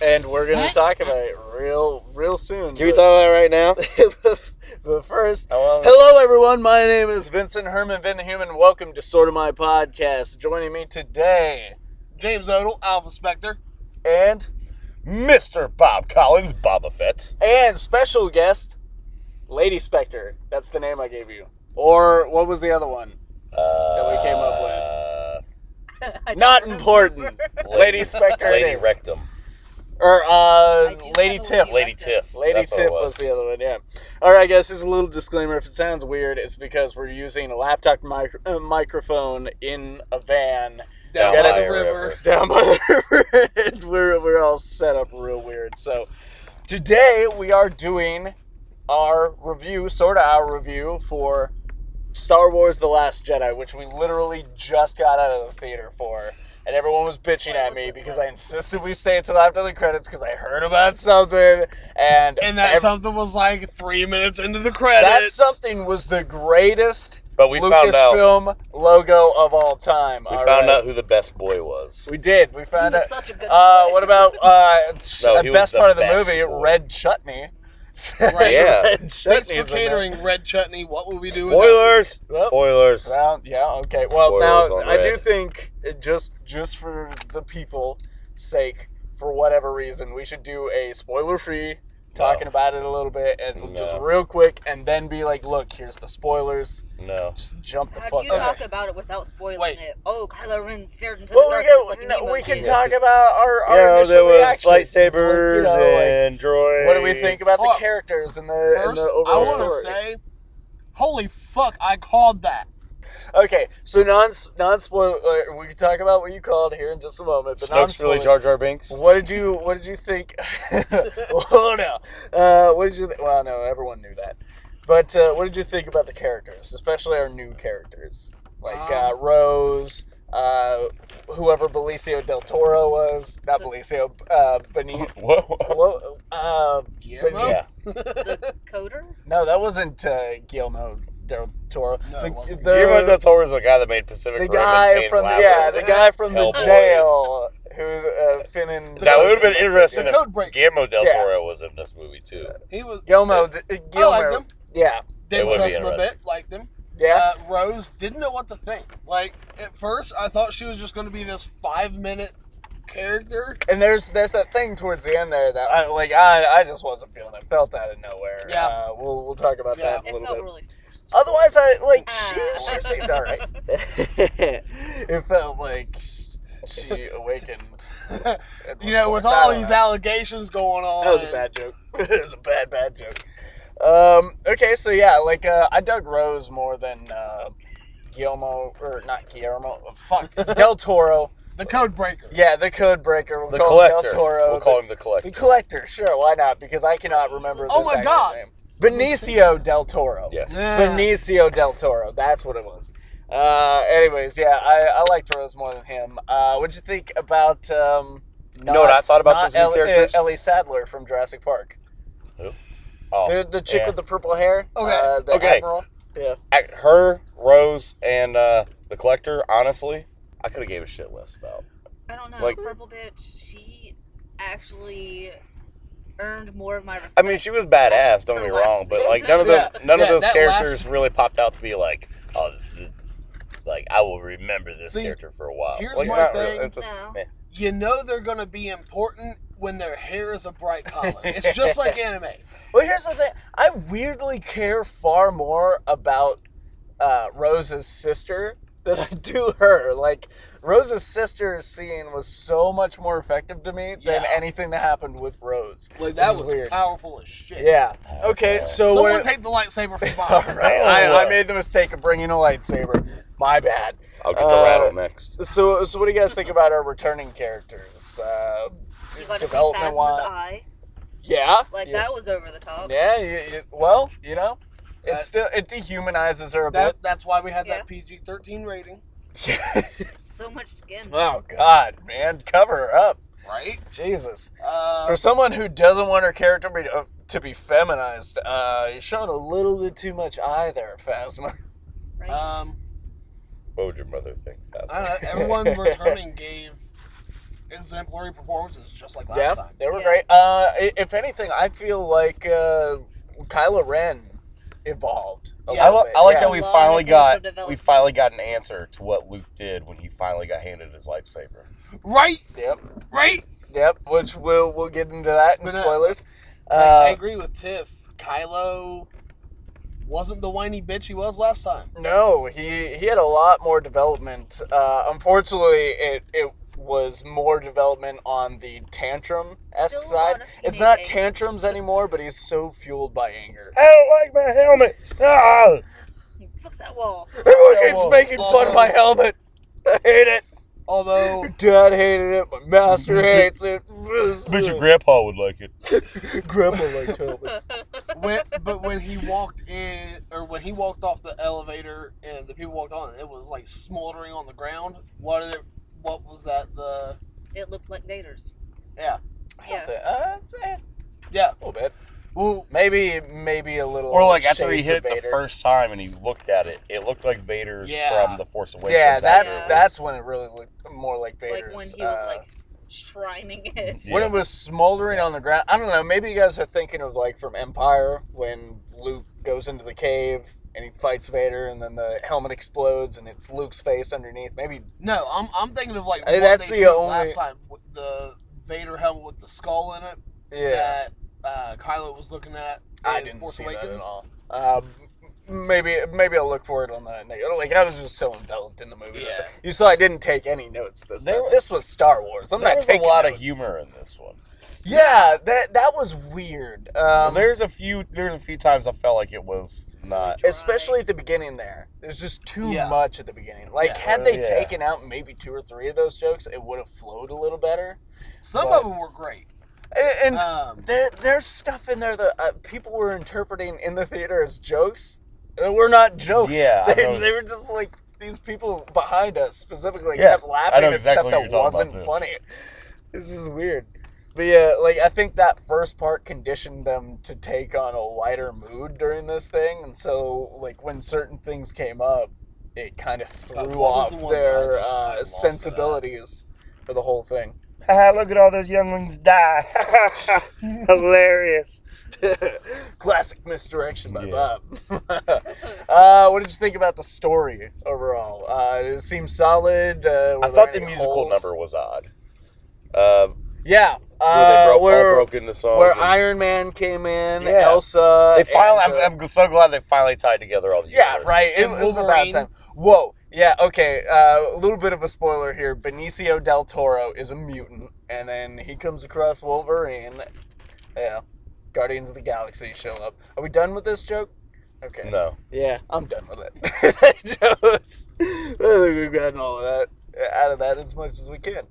and we're going to talk about it real soon. Can we talk about it right now? But first, hello everyone, my name is Vincent Herman, Vin the Human. Welcome to Sorta My Podcast. Joining me today, James Odle, Ladyspecter, and Mr. Bob Collins, Boba Fett. And special guest, Ladyspecter. That's the name I gave you. Or what was the other one that we came up with? Not important. Ladyspecter. Lady Rectum. Or Lady Tiff. Lady Tiff. Lady Tiff was the other one, yeah. Alright guys, just a little disclaimer. If it sounds weird, it's because we're using a laptop microphone in a van. Down by the river. Down by the river. And we're all set up real weird. So, today we are doing our review for Star Wars The Last Jedi, which we literally just got out of the theater for. And everyone was bitching at me because I insisted we stay until after the credits because I heard about something. And something was like 3 minutes into the credits. That something was the greatest Lucasfilm logo of all time. We found out who the best boy was. We did. We found out. Such a good what about the best part of the movie, boy. Red Chutney? Right. Yeah. Red Thanks Chutney for catering Red Chutney. What would we do with Spoilers. Well, Spoilers. Well, yeah, okay. Well, Spoilers now on I do Red. think just for the people's sake, for whatever reason, we should do a spoiler-free talking about it a little bit and just real quick, and then be like, look, here's the spoilers. No. Just jump the How fuck do you talk about it without spoiling it? Oh, Kylo Ren stared into the darkness we can talk about our initial there was reactions. lightsabers and droids. What do we think about the characters and the, First, and the overall I want story? to say, holy fuck, I called that. Okay, so non-spoiler. We can talk about what you called here in just a moment. But Snoke's really Jar Jar Binks. What did you think? Oh no. What did you think? Well, no, everyone knew that. But what did you think about the characters, especially our new characters, like Rose, whoever Benicio del Toro was, not Benicio, Guillermo? Yeah. The coder? No, that wasn't Guillermo del Toro. No, it wasn't. Guillermo del Toro is the guy that made Pacific Rim. The guy from the Hellboy. jail who Finn and That would have been interesting The if Codebreaker. Guillermo del Toro was in this movie too. He was. Guillermo. I liked him. Yeah. Didn't would be trust him a interesting. bit. Liked him. Yeah. Rose didn't know what to think. Like at first, I thought she was just going to be this 5-minute character. And there's that thing towards the end there that I just wasn't feeling. It felt out of nowhere. Yeah. We'll talk about that a It little felt bit. really forced. Otherwise, she seemed alright. It felt like she awakened. With all these allegations going on. That was a bad joke. It was a bad joke. Okay, so yeah, I dug Rose more than Guillermo, or not Guillermo. Fuck, Del Toro. The Codebreaker. Yeah, the Codebreaker. The Collector. Del Toro. We'll call him the Collector. The Collector, sure, why not? Because I cannot remember this Oh my actor's God. name. Benicio del Toro. Yes. Yeah. Benicio del Toro. That's what it was. Anyways, yeah, I liked Rose more than him. What'd you think about, You know what I thought about those new characters? Ellie Sadler from Jurassic Park. Who? Oh, The chick with the purple hair. Okay. The Admiral. Yeah. Her, Rose, and the Collector, honestly, I could have gave a shit less about. I don't know. Like- Purple bitch, she actually earned more of my respect. I mean, she was badass, don't get me wrong, but none of those that characters last- really popped out to be like, oh, I will remember this See, character for a while. here's Like, my not thing. really. It's just, No. meh. You know they're going to be important when their hair is a bright color. It's just like anime. Well, here's the thing. I weirdly care far more about Rose's sister than I do her. Like, Rose's sister's scene was so much more effective to me than Yeah. anything that happened with Rose. Like that Which is was weird. powerful as shit. Yeah. Okay, so Someone take the lightsaber from All Bob. right, I made the mistake of bringing a lightsaber. My bad. I'll get the rattle next. So what do you guys think about our returning characters? you got to see Development Phasma's wise? eye. Yeah. Like, yeah. that was over the top. Yeah. Well, it dehumanizes her a bit. That's why we had Yeah. that PG-13 rating. So much skin. Oh God, man, cover her up. Right? Jesus. For someone who doesn't want her character to be feminized, you showed a little bit too much eye there, Phasma. Right? What would your mother think? Everyone returning gave exemplary performances, just like last time. They were Yeah. great. If anything, I feel like Kylo Ren evolved. a Yeah, little bit. I like Yeah. that A we lot finally of character got development. an answer to what Luke did when he finally got handed his lightsaber. Right? Yep. Right? Yep. Which we'll get into that in But, spoilers. I agree with Tiff. Kylo wasn't the whiny bitch he was last time. No, he had a lot more development. Unfortunately, it was more development on the tantrum-esque Still a lot side. of It's not teenage angst. tantrums anymore, but he's so fueled by anger. I don't like my helmet. Ah! Fuck that wall. Everyone Yeah, keeps well, making fun of my helmet. I hate it. Although, Dad hated it. My master hates it. Bet your grandpa would like it. Grandpa liked helmets. when he walked in, or when he walked off the elevator and the people walked on, it was like smoldering on the ground. What was that? It looked like Vader's. Yeah. Yeah. Yeah. A little bit. Well, Maybe a little. Or like after he shades hit of it the Vader. first time and he looked at it, it looked like Vader's Yeah. from The Force Awakens. Yeah, Yeah. that's when it really looked more like Vader's. Like when he was like shrining it. when it was smoldering on the ground. I don't know. Maybe you guys are thinking of like from Empire when Luke goes into the cave and he fights Vader, and then the helmet explodes and it's Luke's face underneath. Maybe. no, I'm thinking of like I mean, what that's they the showed only- last time, with the Vader helmet with the skull in it Yeah, that Kylo was looking at. I in didn't Force see Awakens. that at all. Maybe I'll look for it on the. Like I was just so enveloped in the movie. Yeah. You saw I didn't take any notes this time. There- This was Star Wars. I'm There not was a taking lot of notes. humor in this one. Yeah, that was weird. There's a few times I felt like it was not. Dry. Especially at the beginning there. There's just too Yeah. much at the beginning. Like, Yeah. had they Yeah. taken out maybe 2 or 3 of those jokes, it would have flowed a little better. Some But- of them were great. And Um, there's stuff in there that people were interpreting in the theater as jokes. That were not jokes. Yeah, I know. They were just like, these people behind us specifically Yeah, kept I laughing know at exactly stuff what that you're talking wasn't about, too. funny. This is weird. But yeah, like, I think that first part conditioned them to take on a lighter mood during this thing, and so, like, when certain things came up, it kind of threw what was off the one their that I lost it at? sensibilities for the whole thing. Look at all those younglings die. Hilarious. Classic misdirection by Yeah. Bob. What did you think about the story overall? Did it seem solid? I thought the musical number was odd. Yeah. Where they all broke into songs. Where and- Iron Man came in, Yeah. Elsa. They finally, and, I'm so glad they finally tied together all the yeah, universes. right. It And was about Wolverine. time. Whoa. Yeah, okay. A little bit of a spoiler here. Benicio del Toro is a mutant, and then he comes across Wolverine. Yeah. Guardians of the Galaxy show up. Are we done with this joke? Okay. No. Yeah, I'm done with it. Jokes. I think we've gotten all of that out of that as much as we can.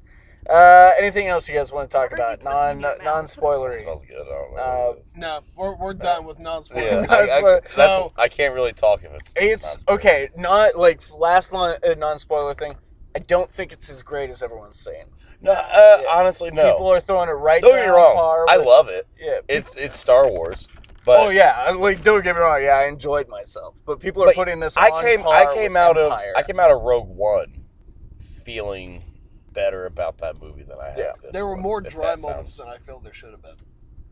Anything else you guys want to talk Whatever you about? put in your mouth. It Non-spoilery. smells good. I don't know. what it is. no, we're done with non-spoiler. Yeah, That's what- so- I can't really talk if it's. It's not okay. Not like last non-spoiler thing. I don't think it's as great as everyone's saying. No, honestly, no. People are throwing it right Don't down get me wrong. par I with- love it. Yeah. It's Star Wars, but Oh yeah. Like, don't get me wrong. Yeah, I enjoyed myself. But people are But putting this. I on came par I came with out Empire. of Rogue One feeling better about that movie than I had. Yeah. This There were one, more if dry that moments sounds- than I feel there should have been.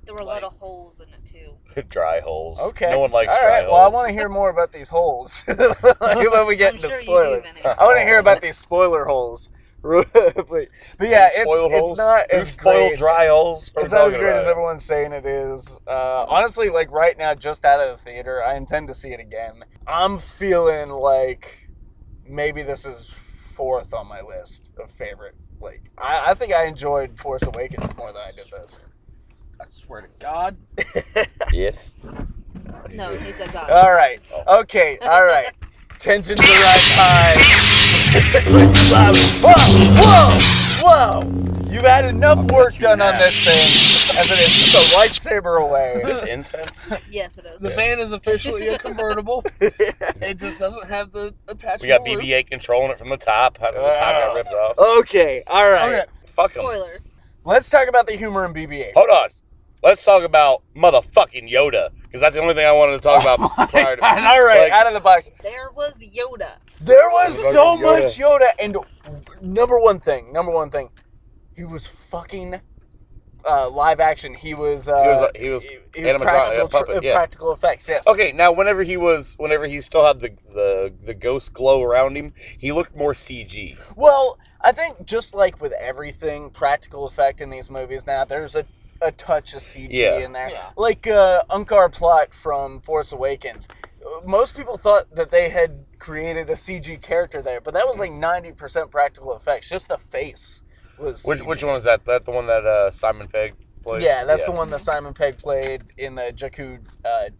There were a lot of holes in it too. Dry holes. Okay. No one likes All dry right. holes. Well, I want to hear more about these holes when we get I'm into sure you do, spoilers. Vinny. I want to hear about these spoiler holes. but yeah, Spoiled it's holes? not Who as spoiled great. dry holes? What It's are we not as talking great as about? everyone's saying it is. Honestly, like right now, just out of the theater, I intend to see it again. I'm feeling like maybe this is 4th on my list of favorite. Like, I think I enjoyed Force Awakens more than I did this. I swear to God. Yes. No, he said God. All right. Okay. All right. Tensions are right high. Whoa! You've had enough work done on this thing as it is just a lightsaber away. Is this incense? Yes, it is. The van is officially a convertible. It just doesn't have the attachment. We got roof. BB-8 controlling it from the top. After the top got ripped off. Okay. All right. Okay. Fuck 'em. Spoilers. Let's talk about the humor in BB-8. Hold on. Let's talk about motherfucking Yoda, because that's the only thing I wanted to talk about prior to. All right, Like, out of the box. There was Yoda. There was Fucking so Yoda. much Yoda, and number one thing. he was fucking live action. He was animatronic, puppet, yeah. practical effects. Yes. Okay, now whenever he still had the ghost glow around him, he looked more CG. Well, I think just like with everything practical effect in these movies now, there's a touch of CG in there. Yeah. Like Unkar Plutt from Force Awakens. Most people thought that they had created a CG character there, but that was like 90% practical effects. Just the face was CG. Which one was that? That the one that Simon Pegg played? Yeah, that's the one that Simon Pegg played in the Jakku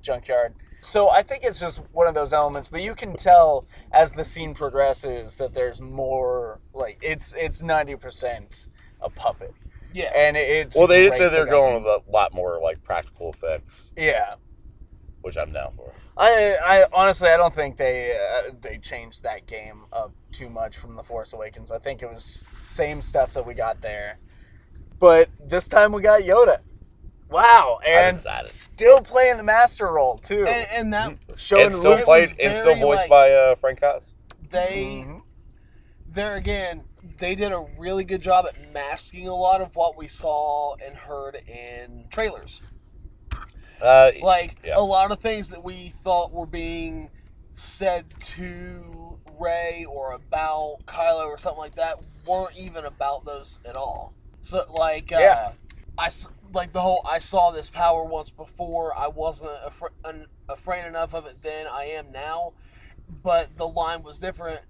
junkyard. So I think it's just one of those elements, but you can tell as the scene progresses that there's more, like, it's 90% a puppet. Yeah. And it's Well, they did great say they're going production. with a lot more, like, practical effects, Yeah. which I'm down for. I honestly, I don't think they changed that game up too much from The Force Awakens. I think it was same stuff that we got there. But this time we got Yoda. Wow. And still playing the master role, too. And that Showing And still Luke's- played and still voiced by Frank Oz. There again, they did a really good job at masking a lot of what we saw and heard in trailers. A lot of things that we thought were being said to Rey or about Kylo or something like that weren't even about those at all. So, like, I saw this power once before. I wasn't afraid enough of it then. I am now. But the line was different.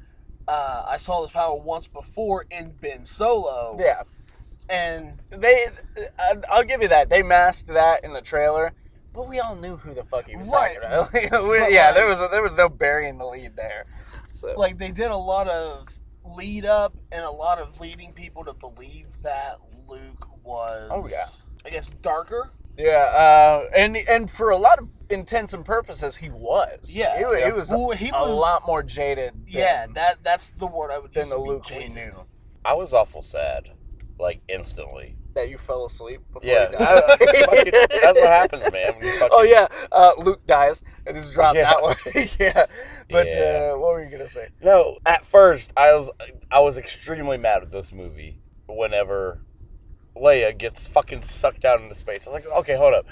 I saw this power once before in Ben Solo. Yeah. And I'll give you that. They masked that in the trailer. But we all knew who the fuck he was talking about. There was no burying the lead there. So. Like, they did a lot of lead up and a lot of leading people to believe that Luke was, I guess, darker. Yeah, and for a lot of intents and purposes, he was. Yeah, he was a lot more jaded. That's the word I would use. Than the Luke we knew. I was awful sad, like instantly. That you fell asleep before Yeah, you died. that's what happens, man. When you fucking... Oh yeah, Luke dies. I just dropped that one. Yeah, but what were you gonna say? No, at first I was extremely mad at this movie whenever Leia gets fucking sucked out into space. I was like, okay, hold up.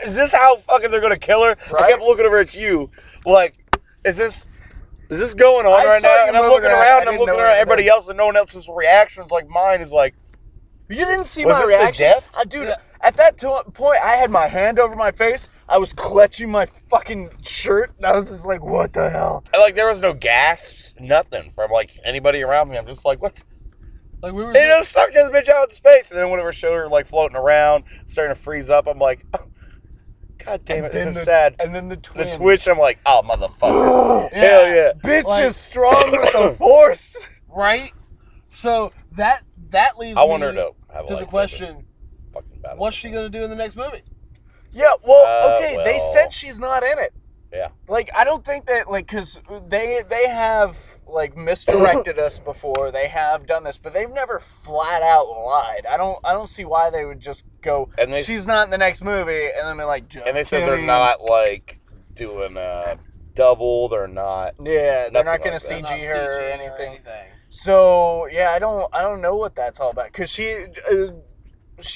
Is this how fucking they're gonna kill her? Right? I kept looking over at you, like, is this going on right now? And I'm looking around, and I'm looking around at everybody else, and no one else's reactions like mine is like. You didn't see my reaction, dude. Yeah. At that point, I had my hand over my face. I was clutching my fucking shirt, and I was just like, "What the hell?" And, like, there was no gasps, nothing from like anybody around me. I'm just like, "What?" Like they just sucked this bitch out in space, and then whenever showed her like floating around, starting to freeze up, I'm like, oh, "God damn it, this is sad." And then the twitch, I'm like, "Oh motherfucker, hell yeah, bitch is strong with the Force, right?" So that leads me to the question: what's she gonna do in the next movie? Yeah, well, okay, they said she's not in it. Yeah, like I don't think that, like, because they have like misdirected us before. They have done this, but they've never flat out lied. I don't see why they would just go. And she's not in the next movie, and then be like, just. And they said they're not like doing double. They're not. Yeah, they're not going to CG her or anything. So yeah, I don't know what that's all about, because she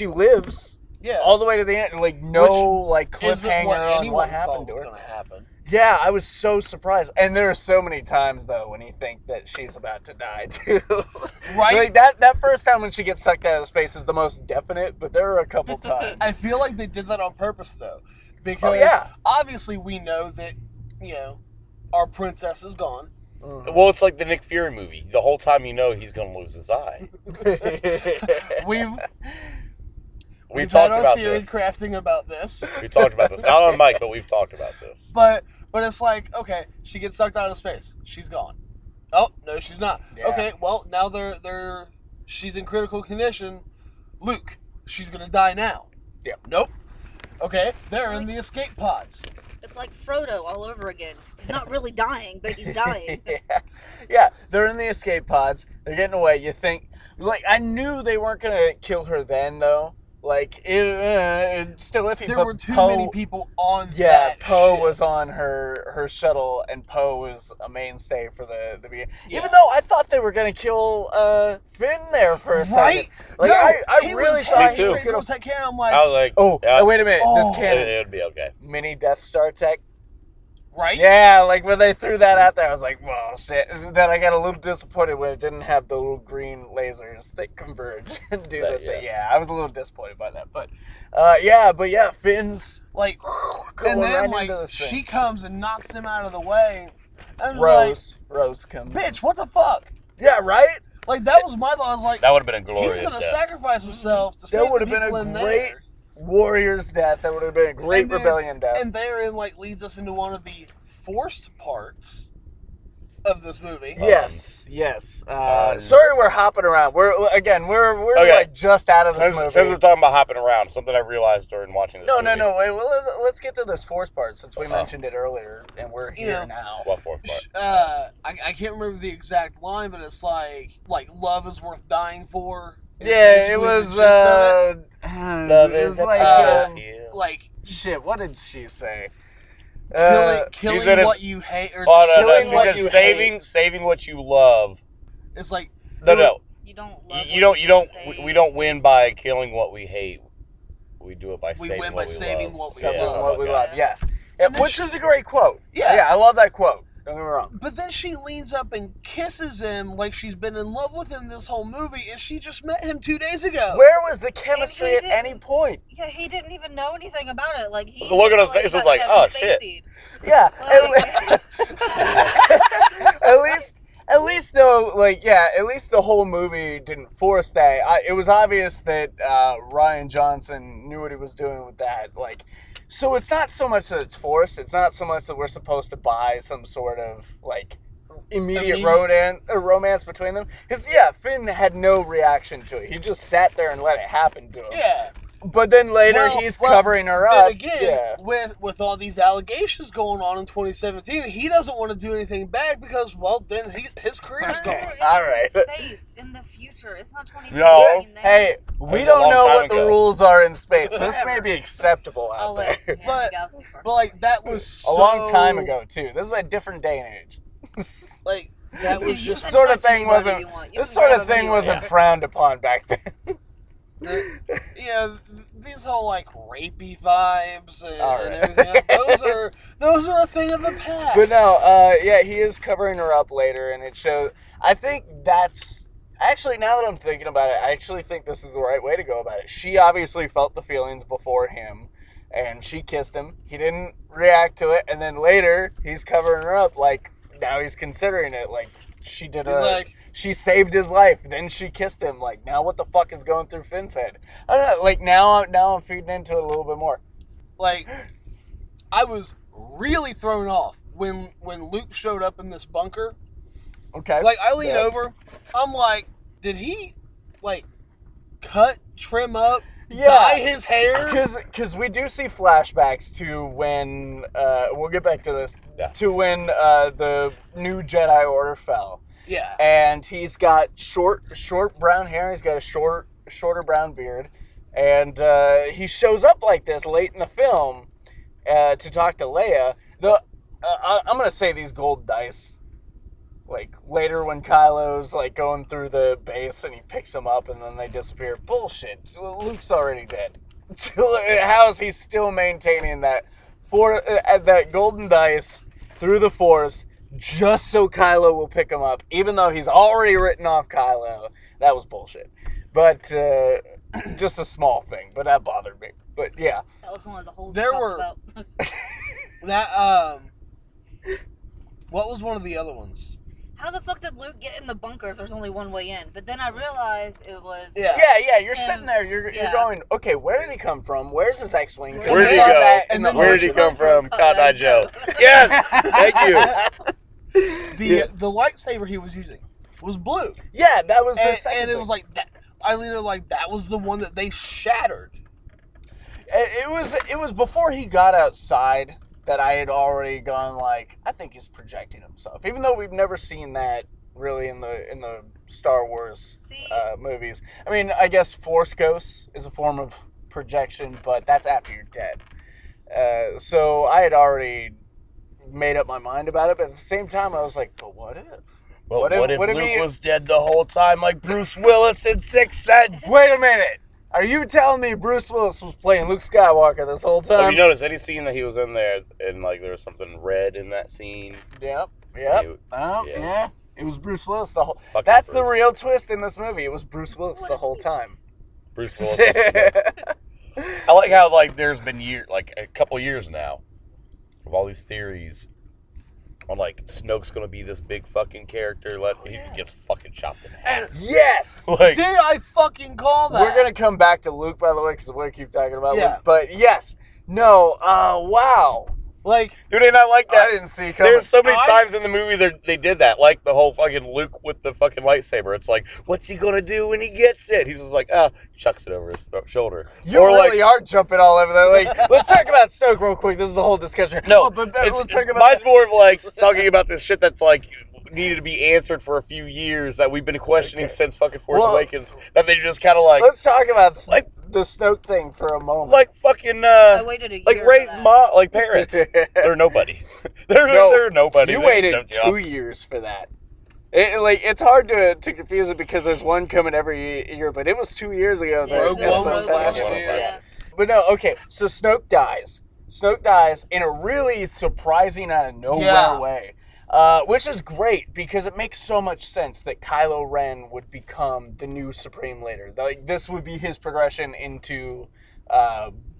lives all the way to the end, like like cliffhanger on what happened to her. Gonna happen. Yeah, I was so surprised, and there are so many times though when you think that she's about to die too. Right, like that first time when she gets sucked out of space is the most definite, but there are a couple times. I feel like they did that on purpose though, because obviously we know that our princess is gone. Mm-hmm. Well, it's like the Nick Fury movie. The whole time you know he's going to lose his eye. We've talked about theory this. Crafting about this. We talked about this. Not on mic, but we've talked about this. But it's like, okay, she gets sucked out of space. She's gone. Oh no, she's not. Yeah. Okay, well now she's in critical condition. Luke, she's gonna die now. Yeah. Nope. Okay, they're in the escape pods. It's like Frodo all over again. He's not really dying, but he's dying. Yeah, they're in the escape pods. They're getting away. You think, like, I knew they weren't going to kill her then, though. Like, it's still iffy. There but were too Poe, many people on Yeah, that Poe ship. was on her shuttle, and Poe was a mainstay for the beginning. Yeah. Even though I thought they were going to kill Finn there for a Right? second. Like, No, I he really was thought heading he was straight going towards to... that cannon. I'm like, I was like, Oh, wait a minute. Oh. This cannon. it would be okay. Mini Death Star tech. right? Yeah, like when they threw that out there, I was like, well, shit. And then I got a little disappointed when it didn't have the little green lasers that converge and do the thing. Yeah, I was a little disappointed by that. But, Finn's Like, going and then, right into like, this thing. she comes and knocks him out of the way. I was Rose comes. like, bitch, what the fuck? Yeah, right? Like, that was my thought. I was like, That would have been a glorious he's going to death. sacrifice himself to That save would the have been people a in great there. warrior's death. That would have been a great And then- rebellion death. And therein, like, leads us into one of the forced parts of this movie. Yes. Sorry, we're hopping around. We're Okay. like just out of this movie. Since we're talking about hopping around, something I realized during watching this No. movie. Wait, well, let's get to this force part since we mentioned it earlier, and we're here now. What fourth part? I can't remember the exact line, but it's like love is worth dying for. Yeah, it was. Love it is was a like, battlefield. like shit. What did she say? killing said what you hate, or Oh, no, killing she what said you saving what you love. it's like No. You don't love We don't win by killing what we hate. We do it by We saving win what by we saving love. what we Something love. what we Okay. love. Yes, And then which is a great quote. Yeah. I love that quote. Don't get me wrong. But then she leans up and kisses him like she's been in love with him this whole movie, and she just met him 2 days ago. Where was the chemistry at didn't- any point? Yeah, he didn't even know anything about it. Like he. The look on his like, face was got like, Kevin oh, shit. Spacey'd. Yeah. Like- At least though, at least the whole movie didn't force that. It was obvious that Ryan Johnson knew what he was doing with that. Like, so it's not so much that it's forced. It's not so much that we're supposed to buy some sort of immediate romance between them. Because Finn had no reaction to it. He just sat there and let it happen to him. Yeah. But then later he's covering her up. Then again, with all these allegations going on in 2017, he doesn't want to do anything bad because, well, then his career's gone. All right. Space in the future. It's not 2017. No. Hey, we was a don't long know time what the ago. rules are in space. This may Forever. be acceptable Oh, out wait. there. Yeah, But- the galaxy part. But like that was A long time ago too. This is a different day and age. Like that was You just can sort of touch thing anybody wasn't. you want. You This can sort grab of them thing wasn't anywhere. frowned upon back then. these whole like rapey vibes and, All and right. everything. Those are a thing of the past. But no, he is covering her up later, and it shows. I think that's actually, now that I'm thinking about it, I actually think this is the right way to go about it. She obviously felt the feelings before him, and she kissed him. He didn't react to it, and then later he's covering her up. Like, now he's considering it. Like, she saved his life. Then she kissed him. Like, now what the fuck is going through Finn's head? I don't know. Like, now I'm feeding into it a little bit more. Like, I was really thrown off when Luke showed up in this bunker. Okay. Like, I lean over. I'm like, did he trim up, dye his hair? Because we do see flashbacks to when we'll get back to this. Yeah. To when the new Jedi Order fell. Yeah. And he's got short brown hair. He's got a shorter brown beard, and he shows up like this late in the film to talk to Leia. I'm gonna say these gold dice. Like later when Kylo's like going through the base and he picks them up and then they disappear. Bullshit. Luke's already dead. How is he still maintaining that that golden dice through the Force? Just so Kylo will pick him up, even though he's already written off Kylo. That was bullshit. But just a small thing, but that bothered me. But yeah, That was one of the holes There we talked were- about. That what was one of the other ones? How the fuck did Luke get in the bunker if there's only one way in? But then I realized it was... Yeah. yeah. You're sitting there. You're Yeah. going, okay. Where did he come from? Where's his X-wing? 'Cause Where'd we he saw go? that in And the then Where did he ocean. come from? Cotton Eye Joe. Yes! Thank you. The lightsaber he was using was blue. Yeah, that was the And second it thing. was like that. I leaned over like that was the one that they shattered. It was before he got outside that I had already gone like, I think he's projecting himself. Even though we've never seen that really in the Star Wars See? movies. I mean, I guess Force Ghosts is a form of projection, but that's after you're dead. So I had already made up my mind about it, but at the same time, I was like, but what if? Well, what if Luke was dead the whole time like Bruce Willis in Sixth Sense? Wait a minute! Are you telling me Bruce Willis was playing Luke Skywalker this whole time? Have you noticed any scene that he was in there and like there was something red in that scene? Yep. Yeah. It was Bruce Willis the whole... Fucking That's Bruce. the real twist in this movie. It was Bruce Willis the whole time. Bruce Willis is Snoke. I like how like there's been a couple years now of all these theories on like Snoke's gonna be this big fucking character. He gets fucking chopped in half. Yes! Like, Did I fucking call that? We're going to come back to Luke, by the way, because we keep talking about Yeah. Luke. But yes. No. Wow. Like, dude, and I like that. I didn't see it coming. There's so many times in the movie they did that, like the whole fucking Luke with the fucking lightsaber. It's like, what's he gonna do when he gets it? He's just like, chucks it over his shoulder. You really are jumping all over that. Like, let's talk about Snoke real quick. This is the whole discussion. No, but let's talk about mine's more of like talking about this shit that's like needed to be answered for a few years that we've been questioning since fucking Force Awakens. That they just kind of like. Let's talk about like the Snoke thing for a moment. Like fucking. I waited a year. Like raised mom, like parents. They're nobody. They're nobody. You waited 2 years for that. It's hard to confuse it because there's one coming every year, but it was 2 years ago. Rogue One was last year. Yeah. But no, okay. So Snoke dies. Snoke dies in a really surprising out of nowhere way. Which is great because it makes so much sense that Kylo Ren would become the new Supreme Leader. Like this would be his progression into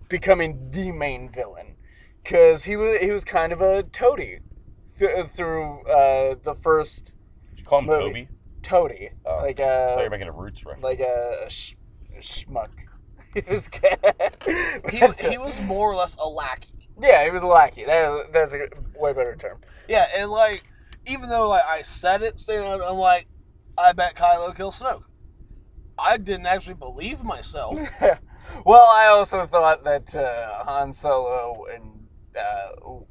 becoming the main villain, because he was kind of a toady through the first. Did you call him movie. Toby? Toady, like I thought you were making a Roots reference. like a schmuck. he was more or less a lackey. Yeah, he was a lackey. That's a way better term. Yeah, and like, even though like I said it, I'm like, I bet Kylo kills Snoke. I didn't actually believe myself. Well, I also thought that Han Solo and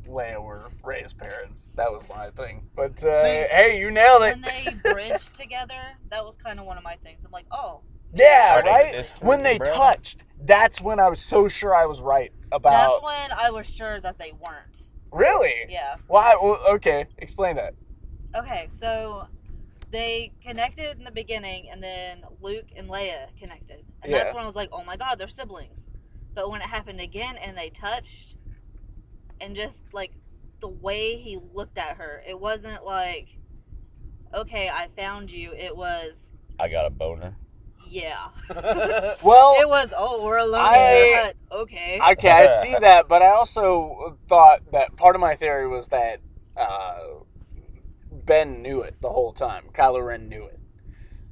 Leia were Rey's parents. That was my thing. But hey, you nailed it. When they bridged together, that was kind of one of my things. I'm like, oh. Yeah, Are they right? sisters When they and brothers? touched, that's when I was so sure I was right about... That's when I was sure that they weren't. Really? Yeah. Why? Well, okay, explain that. Okay, so they connected in the beginning, and then Luke and Leia connected. And that's when I was like, oh my god, they're siblings. But when it happened again and they touched, and just like the way he looked at her, it wasn't like, okay, I found you. It was, I got a boner. yeah. Well, It was, oh, we're alone in the hut. Okay. okay, I see that, but I also thought that part of my theory was that Ben knew it the whole time. Kylo Ren knew it.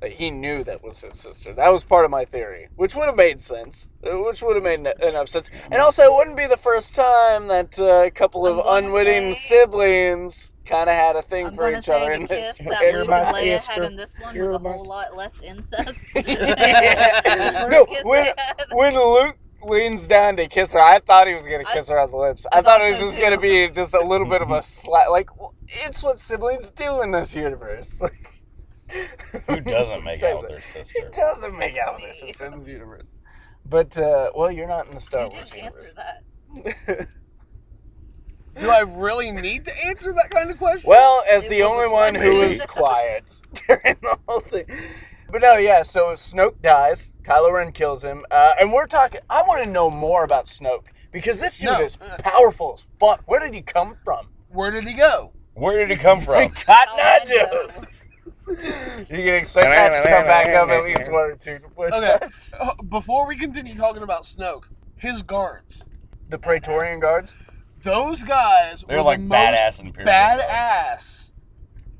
Like, he knew that was his sister. That was part of my theory, which would have made sense. Which would have made enough sense. And also, it wouldn't be the first time that a couple of unwitting siblings kind of had a thing for each other in the this. kiss that You're Luke my and Leia sister. had in this one You're was a my whole lot less incest. Yeah. The No, first kiss when, they had. when Luke leans down to kiss her, I thought he was going to kiss her on the lips. I thought it was so just going to too. be just a little bit of a slap. Like, it's what siblings do in this universe. Like, Who doesn't make out with their Who sister? doesn't make out with their sister in this universe? But, well, you're not in the Star You Wars didn't answer universe. that. Do I really need to answer that kind of question? Well, as It the was only a one who question. was quiet during the whole thing. But no, yeah, so Snoke dies. Kylo Ren kills him. And we're talking... I want to know more about Snoke. Because this dude is powerful as fuck. Where did he come from? Where did he go? Where did he come from? Cotton Eye Orlando. Joe. You can expect that to come back up at least one or two Okay, times. before we continue talking about Snoke, his guards. The Praetorian Guards? Those guys They're were like the badass most Imperial guards. badass.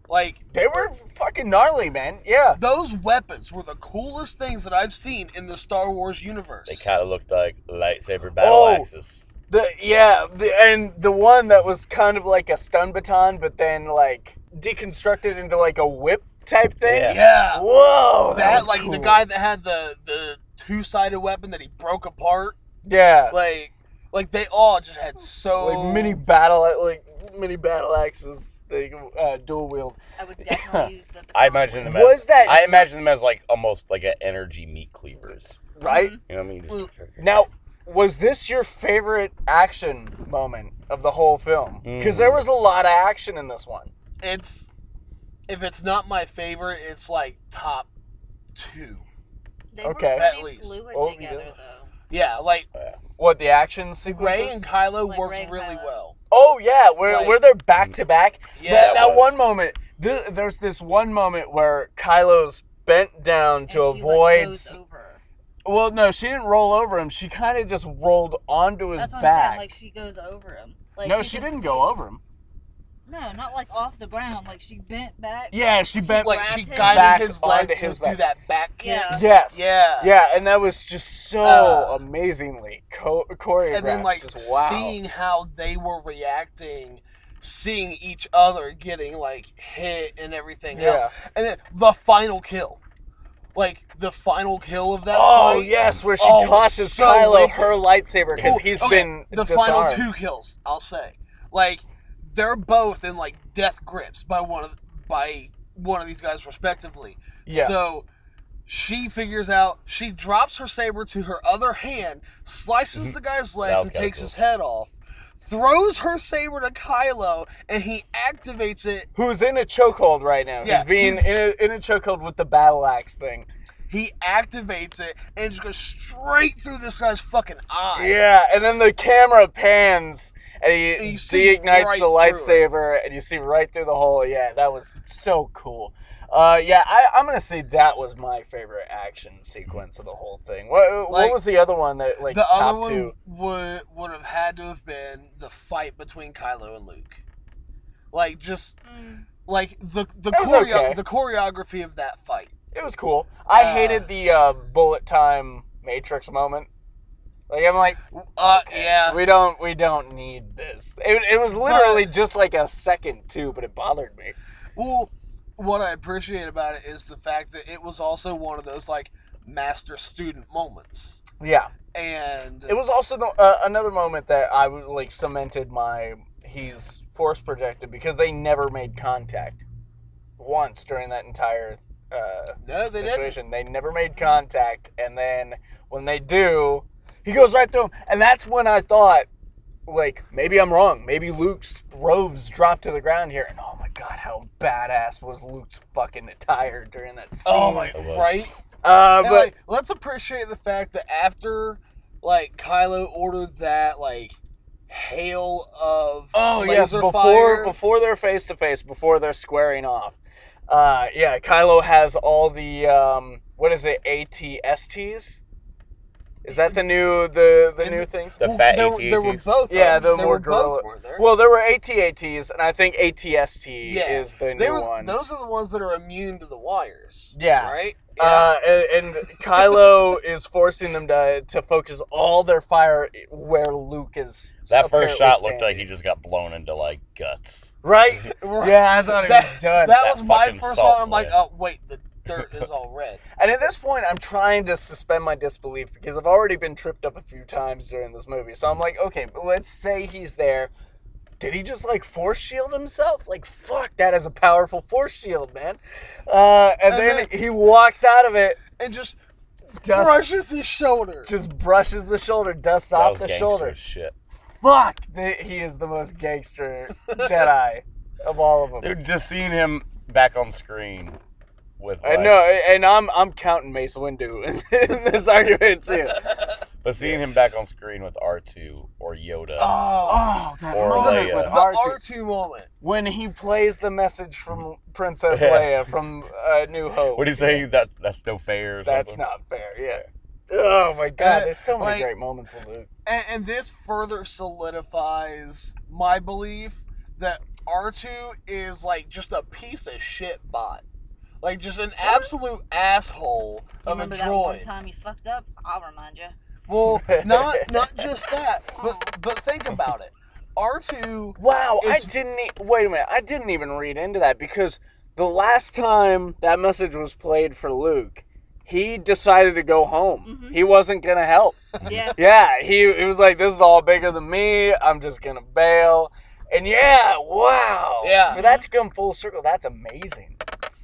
Like, They were fucking gnarly, man. Yeah. those weapons were the coolest things that I've seen in the Star Wars universe. They kind of looked like lightsaber battle axes. And the one that was kind of like a stun baton, but then like deconstructed into like a whip type thing. Yeah. Whoa. That was like cool. the guy that had the two-sided weapon that he broke apart. Yeah. Like they all just had so Like mini battle axes. They dual wield. I would definitely use the. I imagine them as like almost like an energy meat cleavers, right? Mm-hmm. You know what I mean? Now, was this your favorite action moment of the whole film? Because there was a lot of action in this one. If it's not my favorite, it's like top 2. They were at least. fluid together, though. Yeah, like what the action sequences? Ray and Kylo Like worked Rey and really Kylo. well. Oh yeah, where they're back to back. Yeah, that one moment. There's this one moment where Kylo's bent down And to she, avoid. goes over. Well, no, she didn't roll over him. She kind of just rolled onto his That's what I'm back. saying. Like she goes over him. Like, no, you she can didn't see- go over him. No, not like off the ground. Like she bent back. Yeah, she bent Like grabbed she him. guided back his onto leg his to back. do that back kick. Yeah. Yes. Yeah. Yeah, and that was just so amazingly choreographed. And then like just, wow. seeing how they were reacting, seeing each other getting like hit and everything else, and then the final kill, like the final kill of that. Oh fight, yes, where she Oh, tosses so Kylo wicked. her lightsaber because he's okay, been the disarmed. final 2 kills. I'll say, like they're both in like death grips by one of these guys respectively. Yeah. So she figures out, she drops her saber to her other hand, slices the guy's legs and takes his head off, throws her saber to Kylo, and he activates it. Who's in a chokehold right now. Yeah, he's in a chokehold with the battle axe thing. He activates it and just goes straight through this guy's fucking eye. Yeah, and then the camera pans and he de-ignites right the lightsaber and you see right through the hole. Yeah, that was so cool. I'm gonna say that was my favorite action sequence of the whole thing. What was the other one that like the top other 2? one would have had to have been the fight between Kylo and Luke. Like just like the choreography of that fight. It was cool. I hated the bullet time Matrix moment. Like I'm like, okay, yeah, we don't need this. It was literally just like a second too, but it bothered me. Well, what I appreciate about it is the fact that it was also one of those like master student moments. Yeah, and it was also another moment that I like cemented he's force projected because they never made contact once during that entire situation. They never made contact, and then when they do, he goes right through him, and that's when I thought, like, maybe I'm wrong. Maybe Luke's robes dropped to the ground here, and oh my god, how badass was Luke's fucking attire during that scene? Oh my, right? But like, let's appreciate the fact that after, like, Kylo ordered that, like, hail of laser fire. Before they're face to face, before they're squaring off. Kylo has all the what is it, ATSTs? Is that the new new things? The fat AT-ATs? There were both. Yeah, the there more were gorilla. both, weren't there? Well, there were AT-ATs, and I think ATST is the new one. Those are the ones that are immune to the wires. Yeah. Right? Yeah. And Kylo is forcing them to focus all their fire where Luke is. That first shot standing. looked like he just got blown into, like, guts. Right? Yeah, I thought it was done. That was my fucking first salt one. I'm like, flare. oh, wait, the dirt is all red. And at this point, I'm trying to suspend my disbelief because I've already been tripped up a few times during this movie. So I'm like, okay, but let's say he's there. Did he just, like, force shield himself? Like, fuck, that is a powerful force shield, man. And then he walks out of it. And just brushes his shoulder. Just brushes the shoulder, dusts That off was the gangster shoulder. as shit. Fuck, he is the most gangster Jedi of all of them. Dude, just seeing him back on screen with, I like, know, and I'm counting Mace Windu in this argument too. but seeing him back on screen with R2 or Yoda. That Or moment Leia. with The R2 moment. when he plays the message from Princess Leia from New Hope. What do you say? That's no fair or That's something? not fair. Yeah. Oh my god, there's so many like- great moments in Luke. And this further solidifies my belief that R2 is like just a piece of shit bot. Like just an absolute asshole of a Remember that one droid. time you fucked up? I'll remind you. Well, not just that, but think about it. R2 Wow, is- wait a minute. I didn't even read into that because the last time that message was played for Luke, he decided to go home. Mm-hmm. He wasn't going to help. Yeah. Yeah, he was like, this is all bigger than me. I'm just going to bail. And yeah, wow. Yeah. For that to come full circle, that's amazing.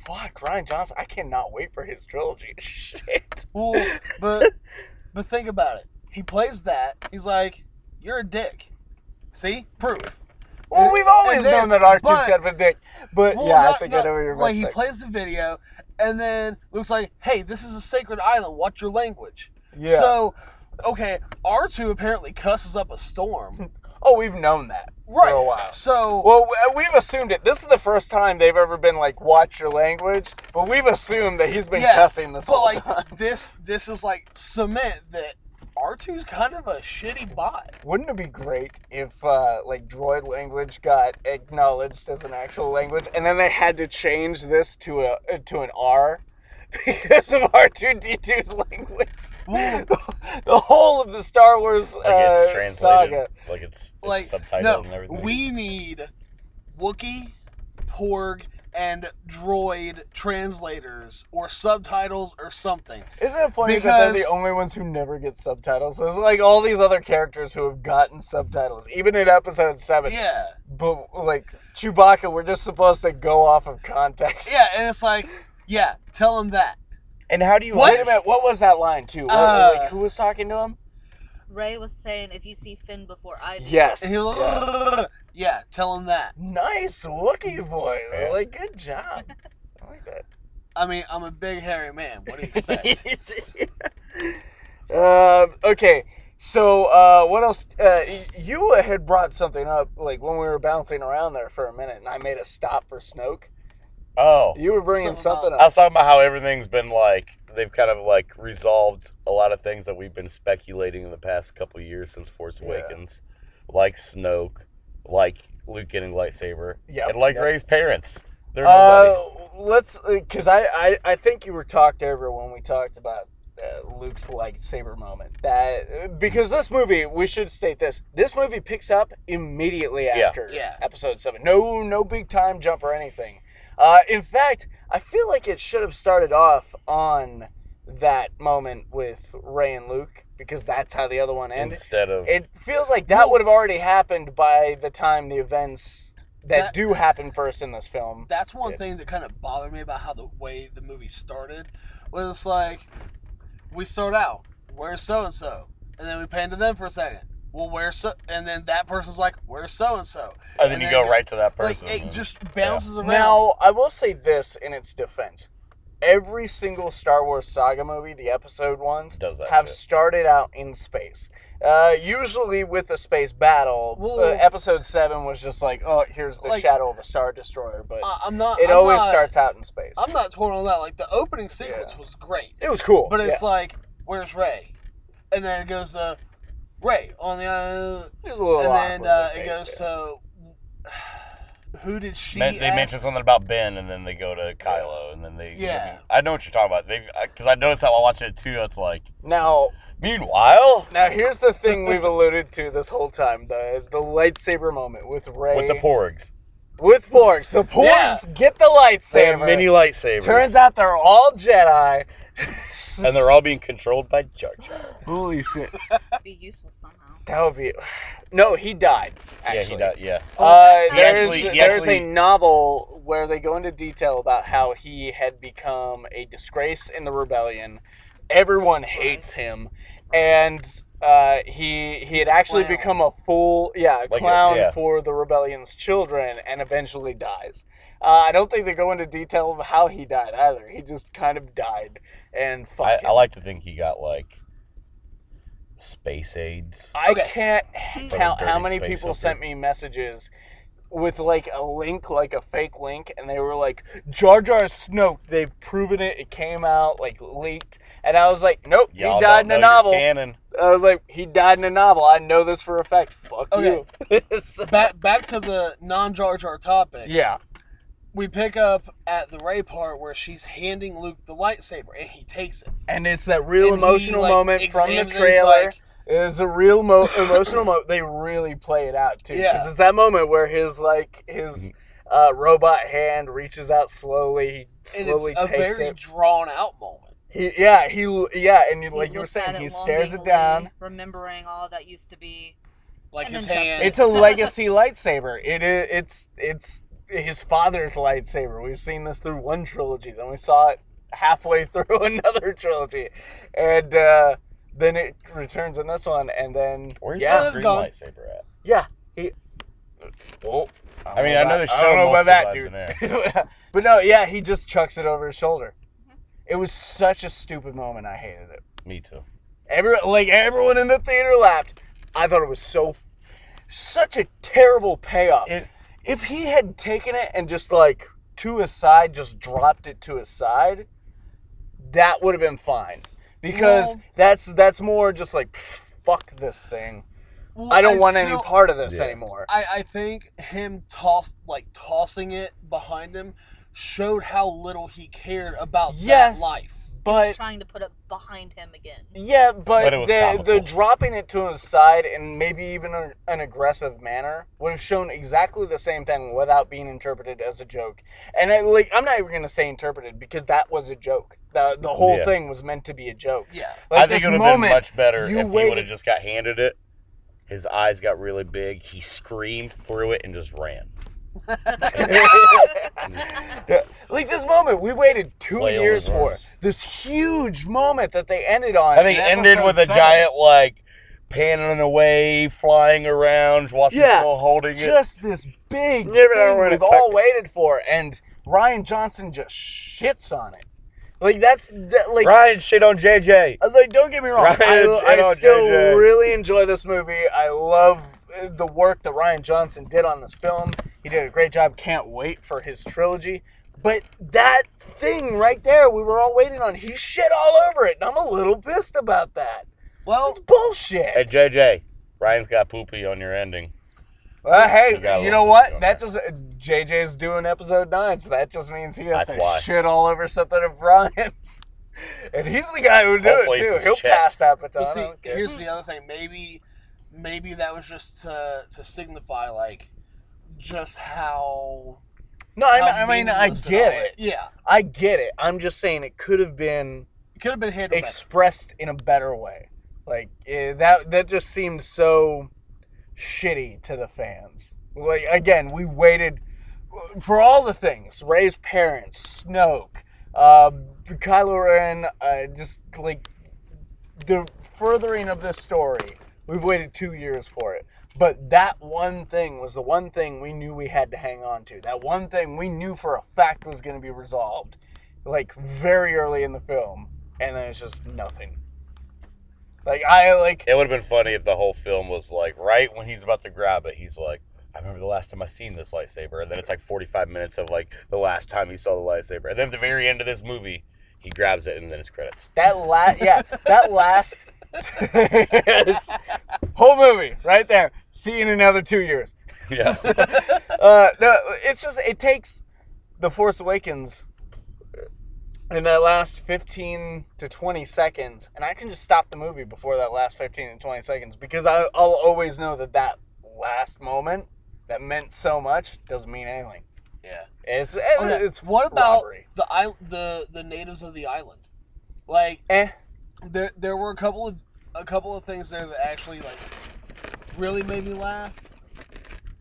Fuck, Rian Johnson. I cannot wait for his trilogy. Shit. Well, but think about it. He plays that. He's like, you're a dick. See? Proof. Well, we've always known that R2's kind of a dick. But well, yeah, I think I know where you're going. Like, he plays the video, and then Luke's like, hey, this is a sacred island. Watch your language. Yeah. So, okay, R2 apparently cusses up a storm. Oh, we've known that Right. for a while. So, well, we've assumed it. This is the first time they've ever been like, watch your language. But we've assumed that he's been cussing this whole time. This is like cement that R2's kind of a shitty bot. Wouldn't it be great if like droid language got acknowledged as an actual language, and then they had to change this to an R because of R2-D2's language? The whole of the Star Wars it's translated, saga, like it's No, subtitled and everything. we need Wookiee, Porg, and droid translators or subtitles or something. Isn't it funny that they're the only ones who never get subtitles? There's like all these other characters who have gotten subtitles, even in episode 7. Yeah. But like Chewbacca, we're just supposed to go off of context. Yeah, and it's like, yeah, tell him that. And how do you... Wait a minute, what was that line too? Like, who was talking to him? Ray was saying, if you see Finn before I do. Yes. And he was like, yeah, tell him that. Nice Wookiee voice. Like, good job. I like that. I mean, I'm a big hairy man. What do you expect? Okay, so what else? You had brought something up, like when we were bouncing around there for a minute, and I made a stop for Snoke. Oh. You were bringing something up. I was talking about how everything's been like, they've kind of like resolved a lot of things that we've been speculating in the past couple of years since Force Awakens. Like Snoke, like Luke getting lightsaber, and like Rey's parents. They're nobody. Because I think you were talked over when we talked about Luke's lightsaber moment. Because this movie, we should state this movie picks up immediately after Episode 7. No big time jump or anything. In fact, I feel like it should have started off on that moment with Rey and Luke, because that's how the other one ended. Instead of... It feels like that would have already happened by the time the events that do happen first in this film. That's one thing that kind of bothered me about how the way the movie started. Was it's like, we start out, where's so-and-so? And then we pan to them for a second. Well, where's so... And then that person's like, where's so-and-so? And then you go right to that person. Like, it just bounces around. Now, I will say this in its defense. Every single Star Wars saga movie, the episode ones, have started out in space. Usually with a space battle. Episode 7 was just like, oh, here's the shadow of a Star Destroyer. But it always starts out in space. I'm not torn on that. Like, the opening sequence was great. It was cool. But it's like, where's Rey? And then it goes to Rey on the island. It was a little and then it goes to... Who did she They mentioned something about Ben, and then they go to Kylo, and then they... Yeah. I know what you're talking about. Because I noticed that while watching it, too. It's like... Now... Meanwhile... Now, here's the thing we've alluded to this whole time. The lightsaber moment with Rey. With the Porgs. With Porgs. The Porgs get the lightsaber. They have mini lightsabers. Turns out they're all Jedi. And they're all being controlled by Jar Jar. Holy shit. That'd be useful somehow. That would be... No, he died, actually. Yeah, he died, There's a novel where they go into detail about how he had become a disgrace in the rebellion. Everyone hates him. And he had actually become a clown for the rebellion's children, and eventually dies. I don't think they go into detail of how he died either. He just kind of died. And I like to think he got, like... space aids. I can't count how many people sent me messages with like a link, like a fake link, and they were like, Jar Jar Snoke, they've proven it, it came out, like leaked. And I was like, nope, he died in a novel. Canon. I was like, he died in a novel. I know this for a fact. Fuck you. Back to the non-Jar Jar topic. Yeah. We pick up at the Rey part where she's handing Luke the lightsaber, and he takes it. And it's that real emotional moment from the trailer. It's a real emotional moment. They really play it out, too. Yeah. Because it's that moment where his robot hand reaches out slowly. He slowly takes it. It's a very drawn-out moment. And like you were saying, he stares it down. Remembering all that used to be. Like And his then chucks hand. it. It's a legacy lightsaber. It's his father's lightsaber. We've seen this through one trilogy. Then we saw it halfway through another trilogy. And then it returns in this one. And then, Where's yeah. the green lightsaber at? Yeah. Well, I mean, I know the show. I don't know about that, dude. dude. But no, yeah, he just chucks it over his shoulder. It was such a stupid moment. I hated it. Me too. Everyone in the theater laughed. I thought it was such a terrible payoff. If he had taken it and just like to his side, just dropped it to his side, that would have been fine. Because that's more just like, fuck this thing. Well, I don't want any part of this anymore. I think him tossing it behind him showed how little he cared about that life. But trying to put it behind him again. Yeah, but it was the dropping it to his side and maybe even an aggressive manner would have shown exactly the same thing without being interpreted as a joke. And I'm not even going to say interpreted because that was a joke. The whole thing was meant to be a joke. Yeah. I think it would have been much better if he would have just got handed it. His eyes got really big. He screamed through it and just ran. Like this moment, we waited 2 years for this huge moment that they ended on. I think it ended with a giant panning away, flying around, Washington holding it. Just this big thing we've all waited for, and Ryan Johnson just shits on it. Ryan shit on JJ. Don't get me wrong. I still really enjoy this movie. I love the work that Ryan Johnson did on this film. He did a great job. Can't wait for his trilogy. But that thing right there, we were all waiting on. He shit all over it, and I'm a little pissed about that. Well, it's bullshit. Hey JJ, Ryan's got poopy on your ending. Well, hey, you know what? That just JJ's doing episode 9, so that just means he has to shit all over something of Ryan's. And he's the guy who would do it too. He'll pass that baton. See, here's the other thing. Maybe that was just to signify just how. No, I mean I get it. Yeah, I get it. I'm just saying it could have been handled expressed in a better way. That just seemed so shitty to the fans. Again, we waited for all the things. Rey's parents, Snoke, Kylo Ren, the furthering of this story. We've waited 2 years for it. But that one thing was the one thing we knew we had to hang on to. That one thing we knew for a fact was going to be resolved. Very early in the film. And then it's just nothing. It would have been funny if the whole film was right when he's about to grab it, he's like, I remember the last time I seen this lightsaber. And then it's 45 minutes of the last time he saw the lightsaber. And then at the very end of this movie, he grabs it and then it's credits. That last whole movie right there. See you in another 2 years. Yeah. No, it's just it takes The Force Awakens in that last 15 to 20 seconds, and I can just stop the movie before that last 15 to 20 seconds because I'll always know that last moment that meant so much doesn't mean anything. Yeah. It's what about robbery. the natives of the island? There were a couple of things there that actually really made me laugh.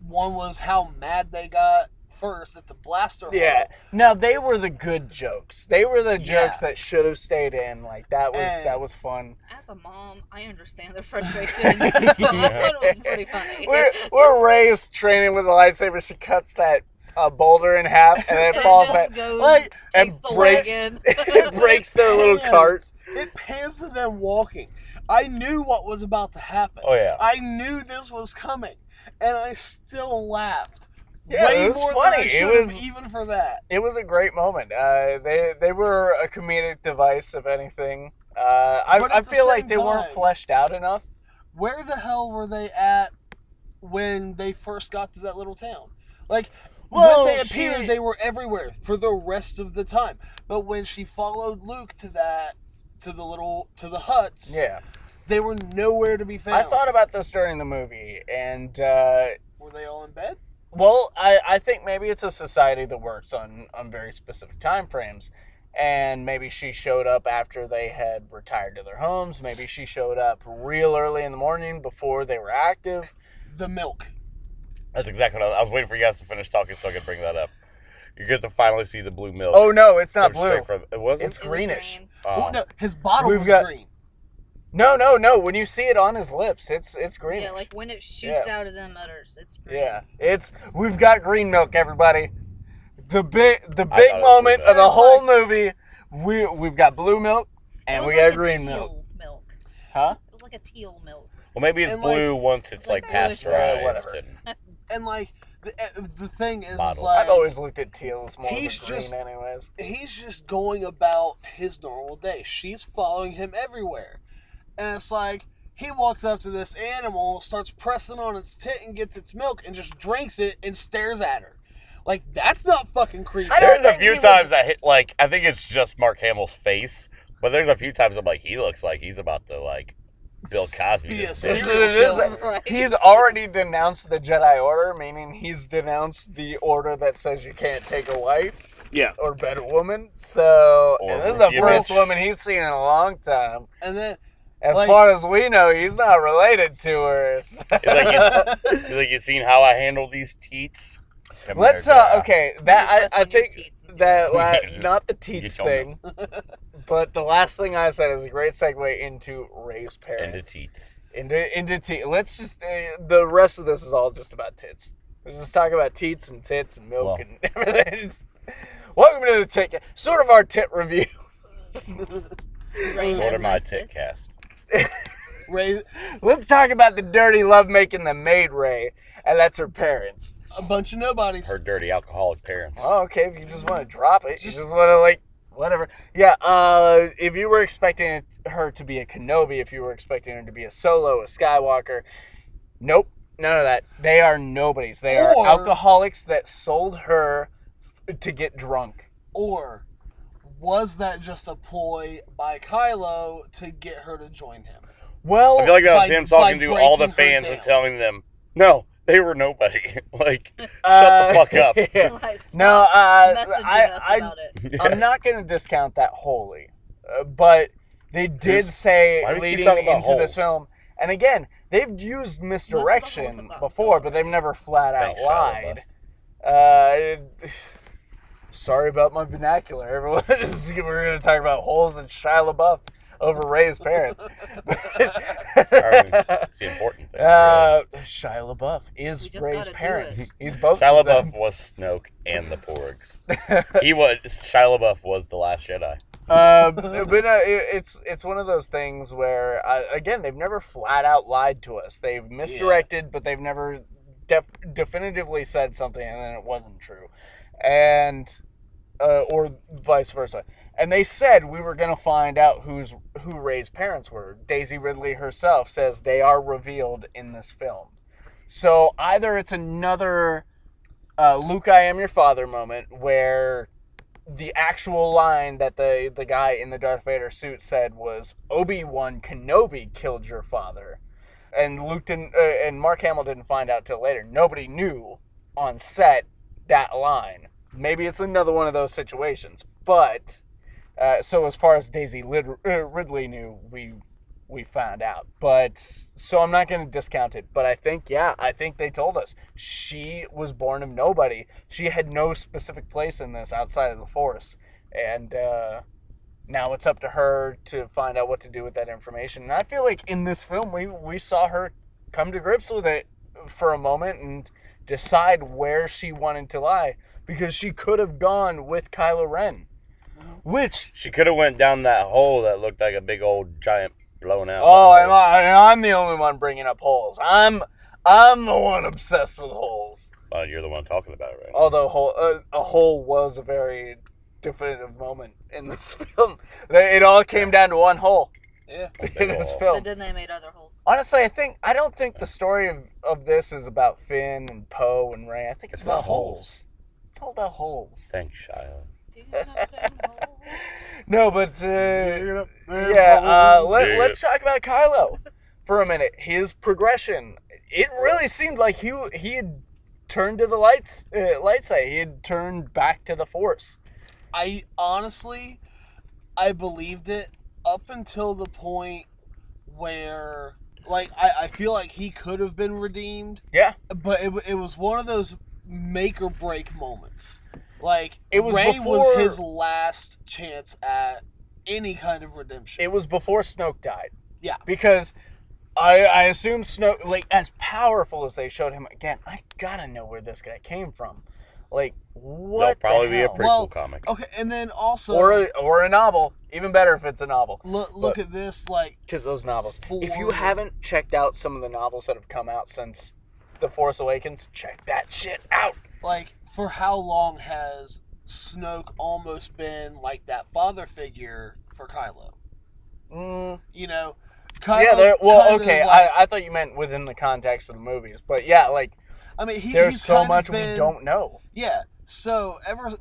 One was how mad they got first at the blaster hole. Yeah. Now they were the good jokes. They were the jokes that should have stayed in. That was fun. As a mom, I understand the frustration. So I thought it was pretty funny. We're raised training with a lightsaber. She cuts that boulder in half and then it falls back. It breaks their little cart. It pans to them walking. I knew what was about to happen. Oh yeah. I knew this was coming, and I still laughed. Yeah, way it was more funny. Than I should have, even for that. It was a great moment. They were a comedic device, if anything. I feel like they weren't fleshed out enough. Where the hell were they at when they first got to that little town? When they appeared, they were everywhere for the rest of the time. But when she followed Luke to the huts, they were nowhere to be found. I thought about this during the movie, and were they all in bed? Well, I think maybe it's a society that works on very specific time frames. And maybe she showed up after they had retired to their homes. Maybe she showed up real early in the morning before they were active. the milk. That's exactly what I was waiting for you guys to finish talking so I could bring that up. You get to finally see the blue milk. Oh no, it's not blue. It wasn't? It's greenish. Green. Well, no, his bottle was green. No. When you see it on his lips, it's greenish. Yeah, like when it shoots out of them udders, it's green. Yeah, we've got green milk, everybody. The big moment of the whole movie. We've got blue milk and we got green milk. Huh? It was like a teal milk. Well, maybe it's blue once it's like pasteurized. Whatever. And like the thing is, like, I've always looked at teal as more than green, anyways. He's just going about his normal day. She's following him everywhere, and it's like he walks up to this animal, starts pressing on its tit, and gets its milk, and just drinks it and stares at her. Like, that's not fucking creepy. There's a few times I think it's just Mark Hamill's face, but there's a few times I'm like, he looks like he's about to like Bill Cosby. Right. He's already denounced the Jedi Order, meaning he's denounced the order that says you can't take a wife. Yeah. Or bed a woman. So this is the first woman he's seen in a long time. And then, as far as we know, he's not related to her. He's like, you seen how I handle these teats? Let's okay. That I think that not the teats thing, but the last thing I said is a great segue into Ray's parents. Into teats. Into teats. Let's just the rest of this is all just about tits. Let's just talk about teats and tits and milk and everything. Welcome to the tit, sort of our tit review. Sort of my tit cast. Ray, let's talk about the dirty lovemaking that made Ray, and that's her parents. A bunch of nobodies. Her dirty alcoholic parents. Oh, okay. If you just want to drop it, you just want to whatever. Yeah. If you were expecting her to be a Kenobi, if you were expecting her to be a Solo, a Skywalker, nope, none of that. They are nobodies. They are alcoholics that sold her to get drunk. Or was that just a ploy by Kylo to get her to join him? Well, I feel like that was him talking to all the fans and telling them, no. They were nobody. Like, shut the fuck up. Yeah. No, I'm not going to discount that wholly. But they did say leading into this film, and again, they've used misdirection before, but they've never flat out lied. Sorry about my vernacular, everyone. We're going to talk about holes in Shia LaBeouf over Ray's parents. It's the important thing. Shia LaBeouf is Ray's parents. He's both. Shia LaBeouf was Snoke and the Porgs. Shia LaBeouf was the Last Jedi. It's one of those things where again, they've never flat out lied to us. They've misdirected, but they've never definitively said something and then it wasn't true, and or vice versa. And they said we were going to find out who Ray's parents were. Daisy Ridley herself says they are revealed in this film. So either it's another Luke, I am your father moment where the actual line that the guy in the Darth Vader suit said was Obi-Wan Kenobi killed your father. And Luke didn't, and Mark Hamill didn't find out till later. Nobody knew on set that line. Maybe it's another one of those situations, but so as far as Daisy Ridley knew, we found out. But so I'm not going to discount it. But I think they told us she was born of nobody. She had no specific place in this outside of the Force, and now it's up to her to find out what to do with that information. And I feel like in this film, we saw her come to grips with it for a moment and decide where she wanted to lie. Because she could have gone with Kylo Ren. Which... She could have went down that hole that looked like a big old giant blown out. Oh, I'm the only one bringing up holes. I'm the one obsessed with holes. Well, you're the one talking about it right now. Although a hole was a very definitive moment in this film. It all came down to one hole. Yeah. In this film. And then they made other holes. Honestly, I don't think the story of this is about Finn and Poe and Rey. I think it's about holes. It's all about holes. Thanks, Shia. No, but let's talk about Kylo for a minute. His progression. It really seemed like he had turned to the light side. He had turned back to the Force. I believed it up until the point where Like, I feel like he could have been redeemed. Yeah. But it was one of those make or break moments. Like, it was Rey before, was his last chance at any kind of redemption. It was before Snoke died. Yeah. Because I assume Snoke, like, as powerful as they showed him, again, I gotta know where this guy came from. Like, what That'll probably the be a hell? prequel comic. Okay, and then also... Or a novel. Even better if it's a novel. Look at this, like... Because those novels. If you haven't checked out some of the novels that have come out since The Force Awakens, check that shit out. Like, for how long has Snoke almost been, like, that father figure for Kylo? You know? Kylo, okay, I thought you meant within the context of the movies. But yeah, like... I mean, there's so much we don't know. Yeah. So ever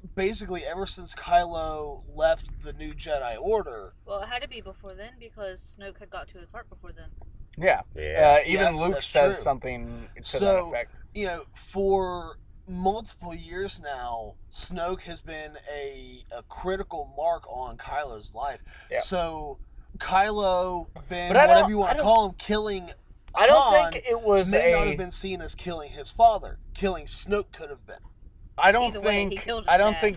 since Kylo left the New Jedi Order. Well, it had to be before then because Snoke had got to his heart before then. Yeah. Even Luke says something to that effect. You know, for multiple years now, Snoke has been a critical mark on Kylo's life. Yeah. So Kylo, Ben, whatever you want to call him, killing I don't think it was may not have been seen as killing his father. Killing Snoke could have been. I don't think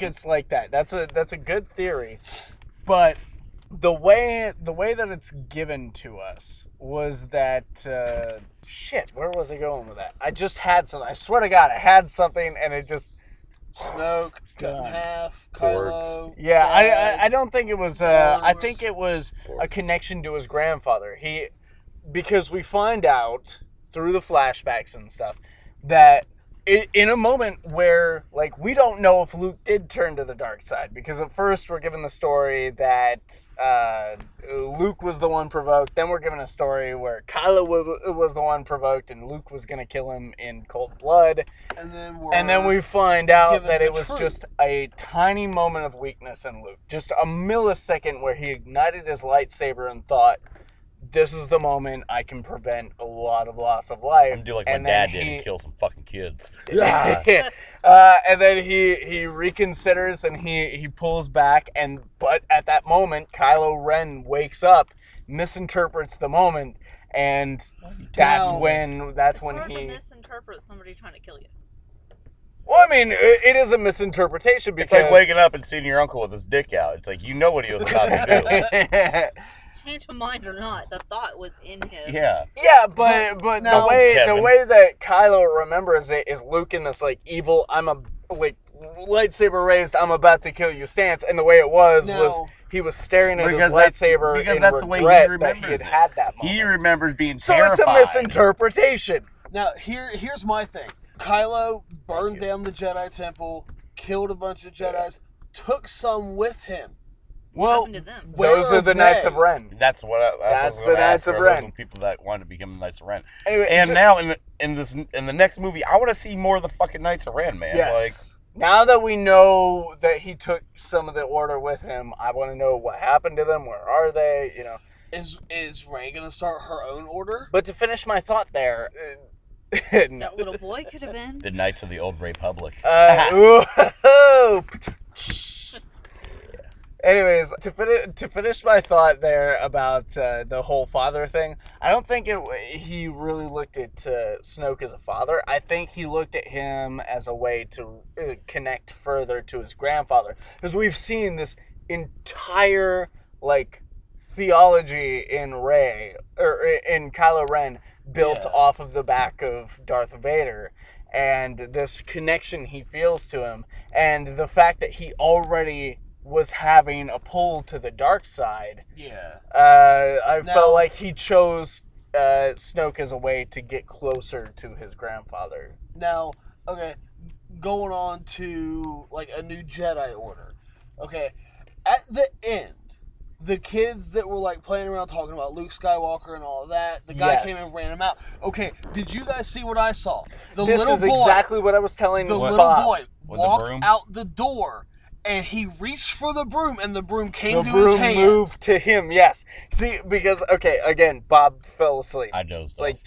it's like that. That's a good theory, but the way that it's given to us was that shit. Where was I going with that? I just had something. I swear to God, I had something, and it just Snoke cut in half. Kylo. Yeah, I don't think it was. I think it was a connection to his grandfather. Because we find out through the flashbacks and stuff that in a moment where, like, we don't know if Luke did turn to the dark side, because at first we're given the story that Luke was the one provoked, then we're given a story where Kylo was the one provoked and Luke was going to kill him in cold blood, and then we find out that it was just a tiny moment of weakness in Luke, just a millisecond where he ignited his lightsaber and thought, this is the moment I can prevent a lot of loss of life. I'm do like my dad did and kill some fucking kids. Yeah. And then he reconsiders and he pulls back, but at that moment Kylo Ren wakes up, misinterprets the moment, and that's when hard he to misinterpret somebody trying to kill you. Well, I mean, it is a misinterpretation because it's like waking up and seeing your uncle with his dick out. It's like, you know what he was about to do. Change of mind or not, the thought was in him. Yeah. Yeah, but the way that Kylo remembers it is Luke in this, like, evil, lightsaber raised, I'm about to kill you stance, and the way it was he was staring at his lightsaber because in that's the way he regret remembers that he had that moment. He remembers being terrified. So it's a misinterpretation. Now, here's my thing. Kylo burned down the Jedi Temple, killed a bunch of Jedis, took some with him. Well, those are the Knights of Ren. That's the Knights of Ren. Those are people that wanted to become the Knights of Ren. Anyway, and now in the next movie, I want to see more of the fucking Knights of Ren, man. Yes. Now that we know that he took some of the Order with him, I want to know what happened to them. Where are they? You know, is Rey gonna start her own order? But to finish my thought there. That little boy could have been the Knights of the Old Republic. Anyways, to finish my thought there about the whole father thing, I don't think he really looked at Snoke as a father. I think he looked at him as a way to connect further to his grandfather, because we've seen this entire theology in Rey or in Kylo Ren built off of the back of Darth Vader, and this connection he feels to him, and the fact that he already was having a pull to the dark side. Yeah. I felt like he chose Snoke as a way to get closer to his grandfather. Now, okay, going on to a new Jedi Order. Okay, at the end, the kids that were playing around talking about Luke Skywalker and all of that, the guy came and ran him out. Okay, did you guys see what I saw? This is exactly what I was telling the little boy walked out the door, and he reached for the broom, and the broom came to his hand. The broom moved to him, yes. See, because, okay, again, Bob fell asleep. I dozed off.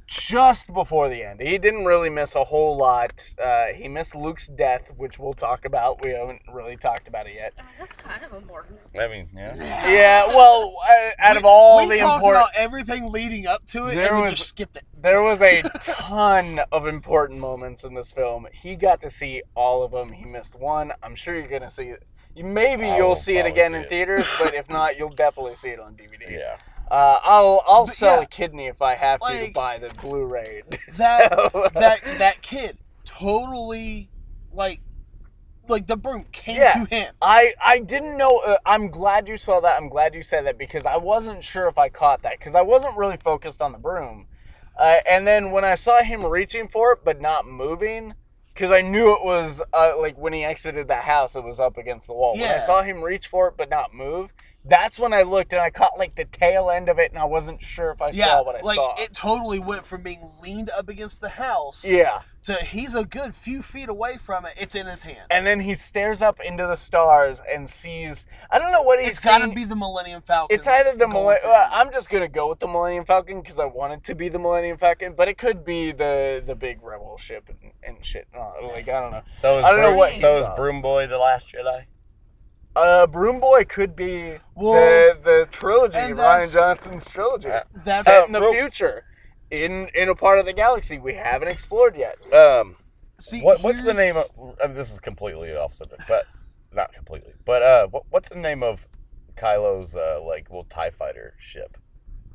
just before the end. He didn't really miss a whole lot. He missed Luke's death, which we'll talk about. We haven't really talked about it yet. That's kind of important. I mean, yeah. Yeah, well, out of all the talked important... about everything leading up to it, and we just skipped it. There was a ton of important moments in this film. He got to see all of them. He missed one. I'm sure you're going to see it. Maybe you'll see it again in theaters, but if not, you'll definitely see it on DVD. Yeah. I'll sell a kidney if I have to buy the Blu-ray. That kid totally like the broom came to him. I didn't know. I'm glad you saw that. I'm glad you said that because I wasn't sure if I caught that because I wasn't really focused on the broom. And then when I saw him reaching for it but not moving, because I knew it was like when he exited that house, it was up against the wall. Yeah. When I saw him reach for it but not move, that's when I looked and I caught like the tail end of it, and I wasn't sure if I saw what I saw. It totally went from being leaned up against the house. Yeah. To he's a good few feet away from it. It's in his hand. And then he stares up into the stars and sees. I don't know what he's. It's got to be the Millennium Falcon. It's either the I'm just gonna go with the Millennium Falcon because I want it to be the Millennium Falcon, but it could be the big rebel ship and shit. Like I don't know. So I don't know what. So is Broom Boy the Last Jedi? Broom Boy could be the trilogy, Rian Johnson's trilogy. That's set in the future, in a part of the galaxy we haven't explored yet. What's the name of? This is completely off subject, but not completely. But what's the name of Kylo's like little TIE fighter ship?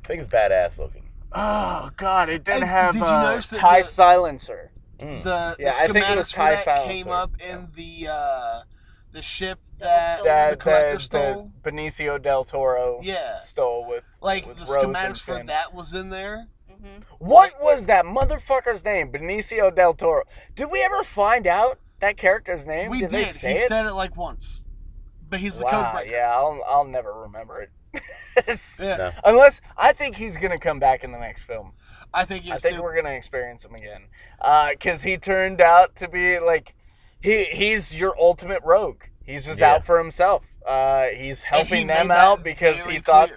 I think it's badass looking. Oh God, it didn't have a TIE silencer. The schematics for that came up in the ship that the collector stole. Benicio del Toro stole with the Rose schematics for that was in there. Mm-hmm. What was that motherfucker's name? Benicio del Toro. Did we ever find out that character's name? We did. They say he said it like once. But he's the code breaker. Yeah, I'll never remember it. No. Unless I think he's gonna come back in the next film. I think we're gonna experience him again. Because he turned out to be like he's your ultimate rogue. He's just out for himself. He's helping them out because he thought,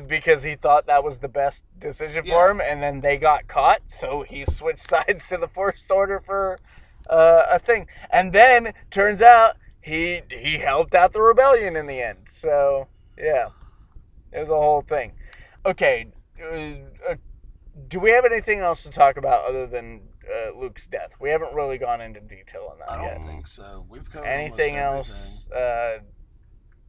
because he thought that was the best decision for him, and then they got caught, so he switched sides to the First Order for a thing. And then turns out he helped out the rebellion in the end. So yeah, it was a whole thing. Okay, do we have anything else to talk about other than Luke's death? We haven't really gone into detail on that yet. I don't think so. We've covered anything else that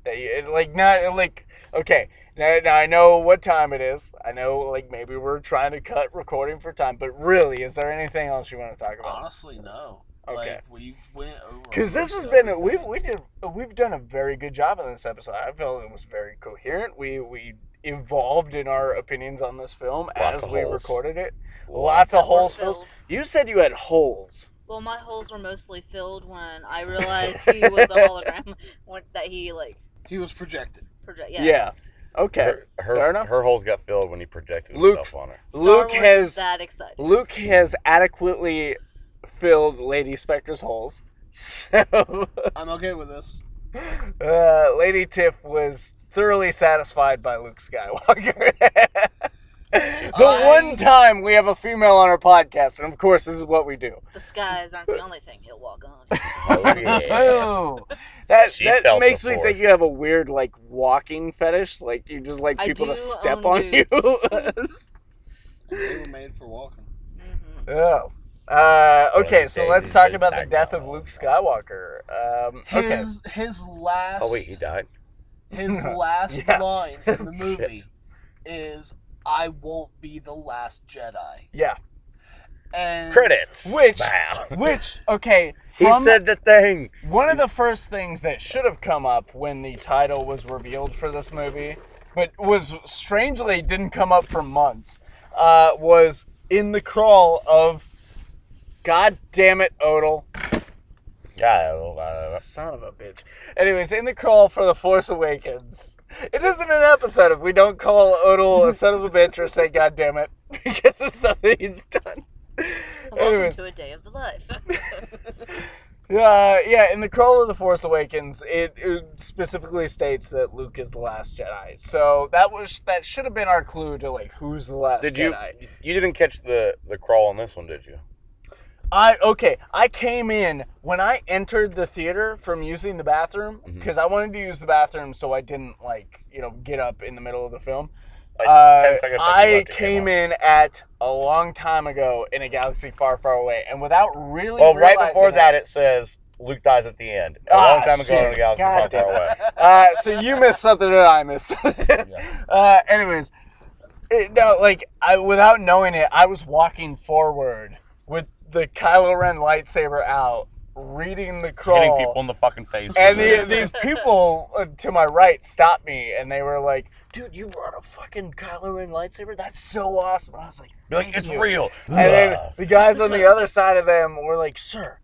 you like? Not like okay. Now I know what time it is. I know like maybe we're trying to cut recording for time, but really, is there anything else you want to talk about? Honestly, no. Okay. Like, we went over because this has been we've done a very good job in this episode. I felt it was very coherent. We evolved in our opinions on this film as we recorded it. Lots of holes filled. You said you had holes. Well, my holes were mostly filled when I realized he was a hologram. That he was projected. Yeah. Okay. Fair enough. Her holes got filled when he projected himself on her. Luke has that excited. Luke has adequately filled Ladyspecter's holes. So I'm okay with this. Lady Tiff was thoroughly satisfied by Luke Skywalker. The one time we have a female on our podcast, and of course this is what we do. The skies aren't the only thing he'll walk on. Oh, that makes me think you have a weird like walking fetish, like you just like people to step on you. They were made for walking. Mm-hmm. Oh. Okay, so let's talk about the death of Luke Skywalker. His last. Oh wait, he died. His last line in the movie is, "I won't be the last Jedi." Yeah. And credits. Which okay. He said the thing. One of the first things that should have come up when the title was revealed for this movie, but was strangely didn't come up for months, was in the crawl of, God damn it, Odle. Son of a bitch. Anyways, in the crawl for The Force Awakens. It isn't an episode if we don't call Odle a son of a bitch or say God damn it, because of something he's done. Welcome to a day of the life. Yeah, in the Crawl of the Force Awakens, it specifically states that Luke is the last Jedi. So that should have been our clue to like who's the last Jedi. You didn't catch the crawl on this one, did you? I came in when I entered the theater from using the bathroom because I wanted to use the bathroom so I didn't get up in the middle of the film. 10 seconds I came in at a long time ago in a galaxy far, far away, and without really right before that it says Luke dies at the end. A long time ago in a galaxy far, far away. So you missed something that I missed. Anyways, without knowing it, I was walking forward with the Kylo Ren lightsaber out, reading the crawl. Hitting people in the fucking face. And these people to my right stopped me, and they were like, dude, you brought a fucking Kylo Ren lightsaber? That's so awesome. And I was like, it's real. And then the guys on the other side of them were like, sir,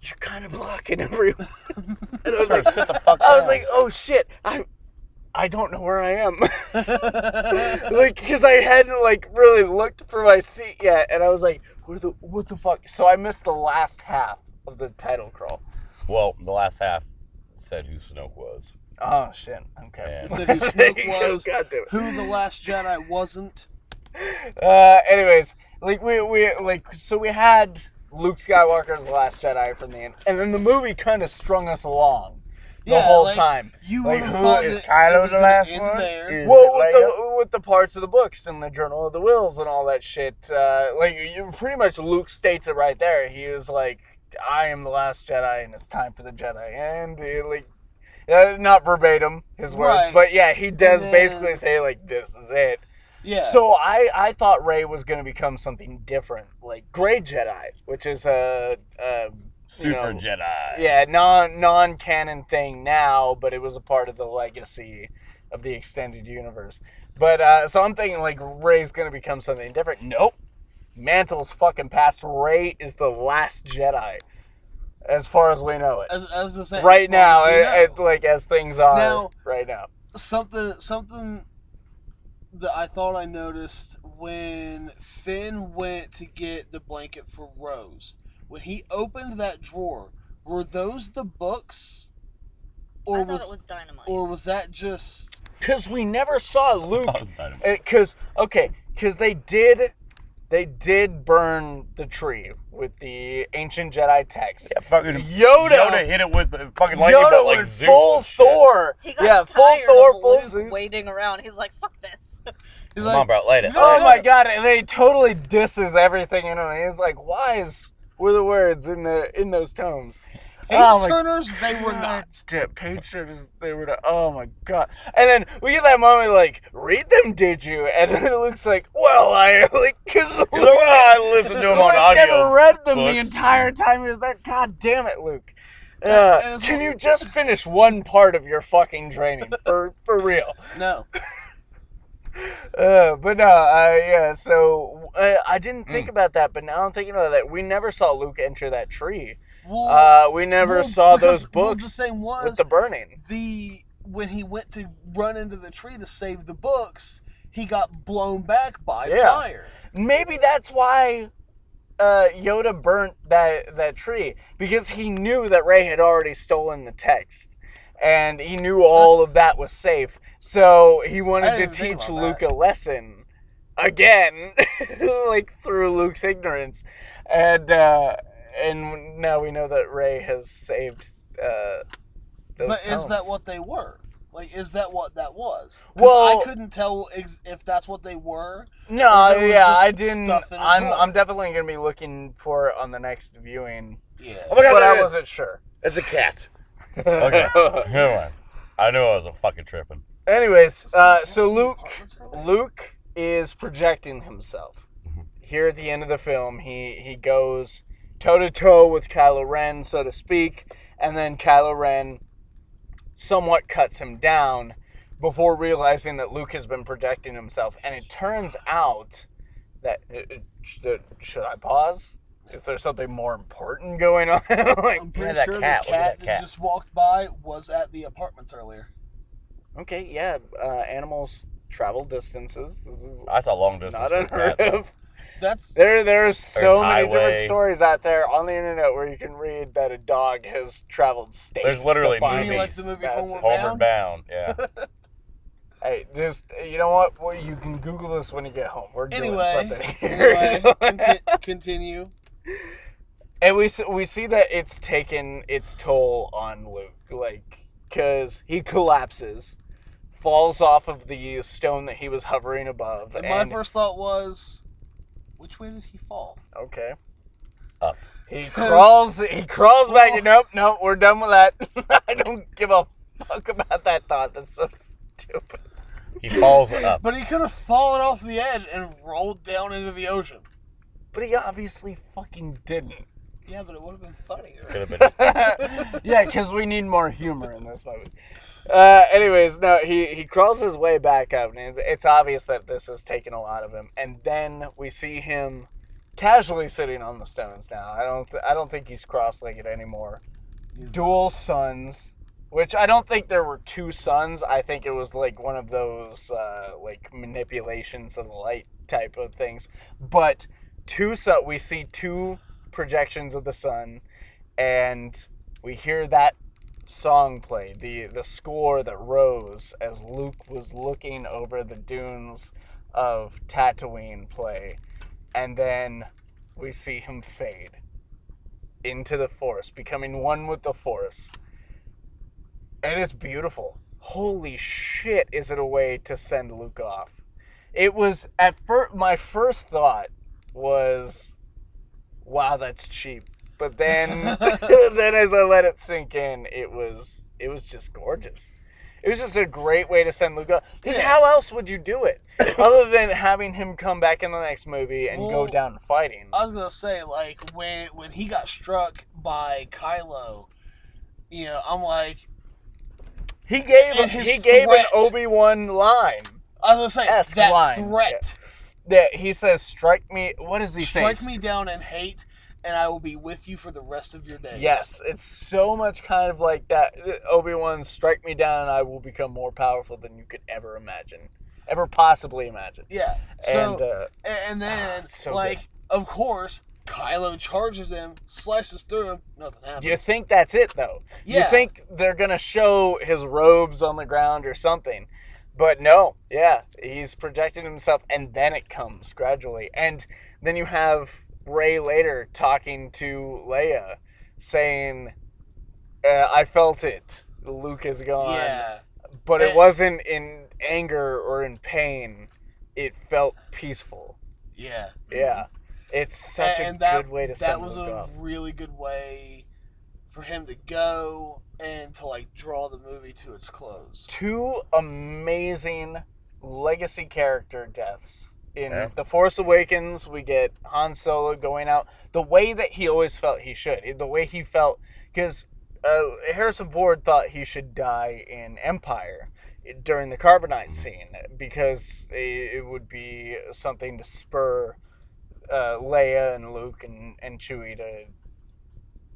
you're kind of blocking everyone. And I was like, sit the fuck down. I was like, oh shit, I don't know where I am. Because I hadn't really looked for my seat yet, and I was like, what the fuck? So I missed the last half of the title crawl. Well, the last half said who Snoke was. Oh shit. Okay. It said who Snoke was, God damn it. who the last Jedi wasn't. Anyways, we had Luke Skywalker's the last Jedi from the end, and then the movie kind of strung us along the whole time. You like, who is Kylo the last one? Well, with the parts of the books and the Journal of the Wills and all that shit, pretty much Luke states it right there. He was like, I am the last Jedi, and it's time for the Jedi. And not verbatim his words, but yeah, he does basically say this is it. Yeah. So I thought Rey was going to become something different, like Grey Jedi, which is a Super Jedi. Yeah, non-canon thing now, but it was a part of the legacy of the extended universe. But so I'm thinking Rey's going to become something different. Nope. Mantle's fucking passed. Rey is the last Jedi, as far as we know it. As I say, right now, as things are now, right now. Something that I thought I noticed when Finn went to get the blanket for Rose. When he opened that drawer, were those the books? I thought it was dynamite. Or was that just... Because we never saw Luke. Because they did burn the tree with the ancient Jedi text. Yeah, fucking Yoda hit it with the fucking lightning Yoda bolt was full Thor. He got tired of Luke waiting around. He's like, fuck this. Come on, bro, light it. Oh my god, and they totally disses everything in it. He's like, wise were the words in those tomes. Page turners, they were not. Page turners, they were not. Oh my god. And then we get that moment read them, did you? And then it looks like, well, because I listened to him on audio. I never read them the entire time he was there. God damn it, Luke. Can you just finish one part of your fucking training? For real. No. But no, so I didn't think about that, but now I'm thinking about that. We never saw Luke enter that tree. We never saw those books with the burning. When he went to run into the tree to save the books, he got blown back by fire. Maybe that's why Yoda burnt that tree, because he knew that Rey had already stolen the text, and he knew all of that was safe. So he wanted to teach Luke a lesson again, through Luke's ignorance, and now we know that Rey has saved those But tomes. Is that what they were? Is that what that was? Well, I couldn't tell if that's what they were. No, I didn't. I'm definitely going to be looking for it on the next viewing. Yeah. Oh my god, but I wasn't sure. It's a cat. Okay, come on. I knew I was fucking tripping. Anyways, so Luke is projecting himself. Here at the end of the film, he goes toe-to-toe with Kylo Ren, so to speak, and then Kylo Ren somewhat cuts him down before realizing that Luke has been projecting himself. And it turns out that... should I pause? Is there something more important going on? I'm pretty sure the cat that just walked by was at the apartments earlier. Okay, yeah. Animals travel distances. This is I saw long distance. not unheard of. There are so many Highway. different stories out there on the internet where you can read that a dog has traveled states. There's literally to find movies. You like these the movie massive- Homeward Bound, yeah. Hey, just you know what? Well, you can Google this when you get home. We're doing something here. Anyway, continue. And we see that it's taken its toll on Luke, like, because he collapses, falls off of the stone that he was hovering above. And my first thought was, which way did he fall? Okay. Up. He crawls back. And, nope, we're done with that. I don't give a fuck about that thought. That's so stupid. He falls up. But he could have fallen off the edge and rolled down into the ocean. But he obviously fucking didn't. Yeah, but it would have been funnier. Could have been. Yeah, because we need more humor in this movie. Anyways, no, he crawls his way back up, and it's obvious that this has taken a lot of him. And then we see him casually sitting on the stones now. I don't think he's cross-legged anymore. Dual suns, which I don't think there were two suns. I think it was like one of those like manipulations of the light type of things. But we see two projections of the sun, and we hear that song play, the score that rose as Luke was looking over the dunes of Tatooine play, and then we see him fade into the Force, becoming one with the Force. It is beautiful. Holy shit, is it a way to send Luke off? It was, at first, my first thought was, wow, that's cheap. But then, then as I let it sink in, it was just gorgeous. It was just a great way to send Luke off. Because how else would you do it? Other than having him come back in the next movie and go down fighting. I was going to say, like, when he got struck by Kylo, you know, I'm like... He gave an Obi-Wan line. I was going to say, that line. threat. Yeah. He says, strike me... What does he say? Strike me down in hate, and I will be with you for the rest of your days. Yes, it's so much kind of like that. Obi-Wan, strike me down and I will become more powerful than you could ever imagine. Ever possibly imagine. Yeah. So, and then, so like, good. of course, Kylo charges him, slices through him, nothing happens. You think that's it, though. Yeah. You think they're going to show his robes on the ground or something. But no, yeah, he's projecting himself, and then it comes gradually. And then you have Rey later talking to Leia, saying, I felt it. Luke is gone. Yeah. But it wasn't in anger or in pain. It felt peaceful. Yeah. Yeah. It's such a good way to send Luke off. That was a really good way for him to go and to, like, draw the movie to its close. Two amazing legacy character deaths. In The Force Awakens, we get Han Solo going out the way that he always felt he should. The way he felt, because Harrison Ford thought he should die in Empire during the Carbonite scene, because it would be something to spur Leia and Luke and Chewie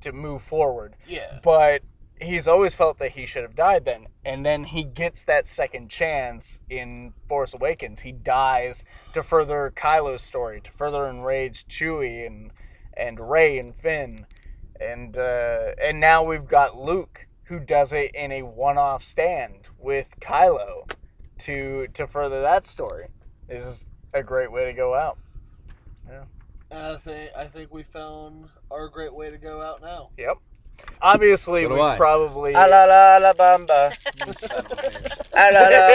to move forward. Yeah. But he's always felt that he should have died then. And then he gets that second chance in Force Awakens. He dies to further Kylo's story, to further enrage Chewie and Rey and Finn. And now we've got Luke, who does it in a one-off stand with Kylo to further that story. This is a great way to go out. Yeah. And I think we found our great way to go out now. Yep. Obviously, we probably... La la la la bamba. La la la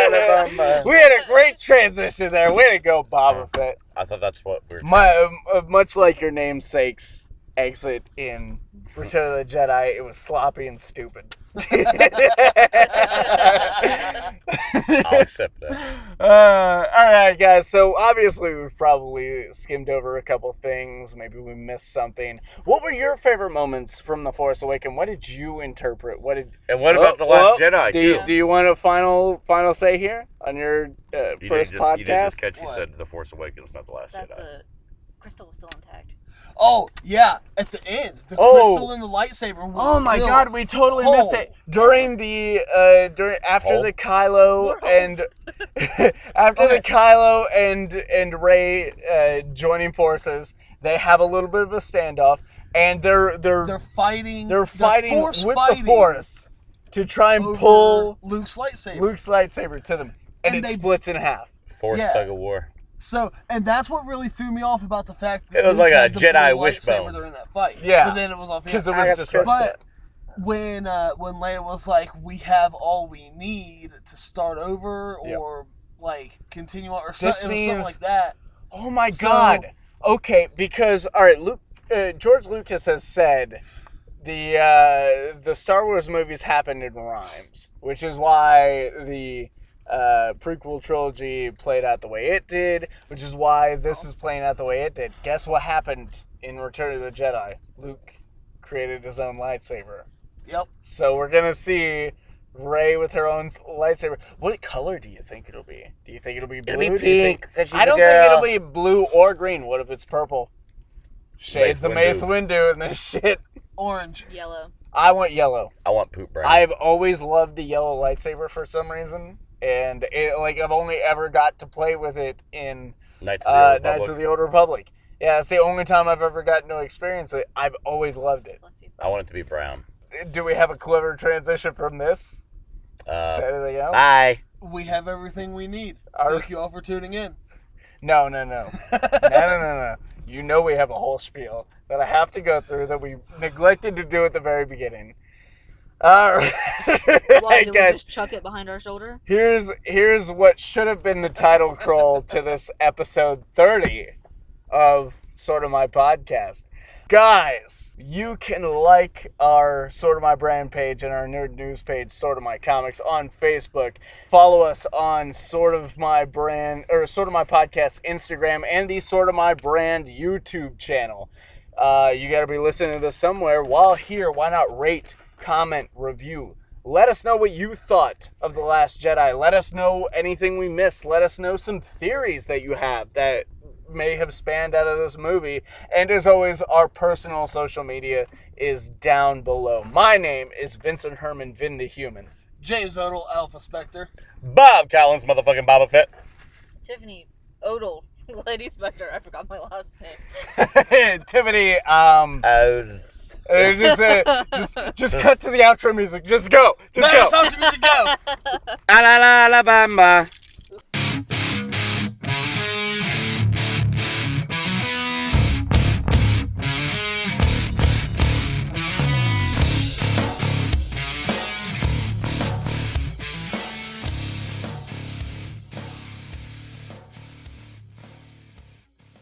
bamba. We had a great transition there. Way to go, Boba Fett. I thought that's what we were much like your namesake's exit in Return of the Jedi, it was sloppy and stupid. I'll accept that. Alright, guys. So, obviously, we've probably skimmed over a couple things. Maybe we missed something. What were your favorite moments from The Force Awakens? What did you interpret? And what about The Last Jedi, too? Do you want a final say here on your first podcast? You did just catch you said The Force Awakens, not The Last Jedi. The crystal was still intact. Oh, yeah, at the end. The crystal in the lightsaber was Oh my god, we totally missed it. During the, after the Kylo and, the Kylo and Rey joining forces, they have a little bit of a standoff, and they're fighting with the Force to try and pull Luke's lightsaber to them, and it splits in half. Force tug of war. So, and that's what really threw me off about the fact that it was like a Jedi wishbone during that fight. Yeah, but then it was off because it was just. But when Leia was like, "We have all we need to start over," or like continue on, or something like that. Oh my god! Okay, because all right, George Lucas has said the Star Wars movies happened in rhymes, which is why the prequel trilogy played out the way it did, which is why this is playing out the way it did. Guess what happened in Return of the Jedi? Luke created his own lightsaber. Yep. So we're gonna see Rey with her own lightsaber. What color do you think it'll be? Do you think it'll be blue? It'll be pink. I don't think it'll be blue or green. What if it's purple? Shades of Mace Windu and this shit. Orange. Yellow. I want yellow. I want poop brown. I've always loved the yellow lightsaber for some reason. And I've only ever got to play with it in Knights of the Old Republic. Yeah, that's the only time I've ever gotten to experience it. I've always loved it. I want it to be brown. Do we have a clever transition from this to anything else? Bye. We have everything we need. Thank you all for tuning in. No. No. You know we have a whole spiel that I have to go through that we neglected to do at the very beginning. All right. Why did we just chuck it behind our shoulder? Here's what should have been the title crawl to this episode 30 of Sorta My Podcast. Guys, you can like our Sorta My Brand page and our Nerd News page, Sorta My Comics, on Facebook. Follow us on Sorta My Brand or Sorta My Podcast Instagram and the Sorta My Brand YouTube channel. You got to be listening to this somewhere. While here, why not rate, comment, review? Let us know what you thought of The Last Jedi. Let us know anything we missed. Let us know some theories that you have that may have spanned out of this movie. And as always, our personal social media is down below. My name is Vincent Herman, Vin the Human. James Odle, Alpha Specter. Bob Collins, motherfucking Boba Fett. Tiffany, Odle, Ladyspecter. I forgot my last name. Tiffany, just cut to the outro music. Just go. Just go. Outro music, go. Alabama.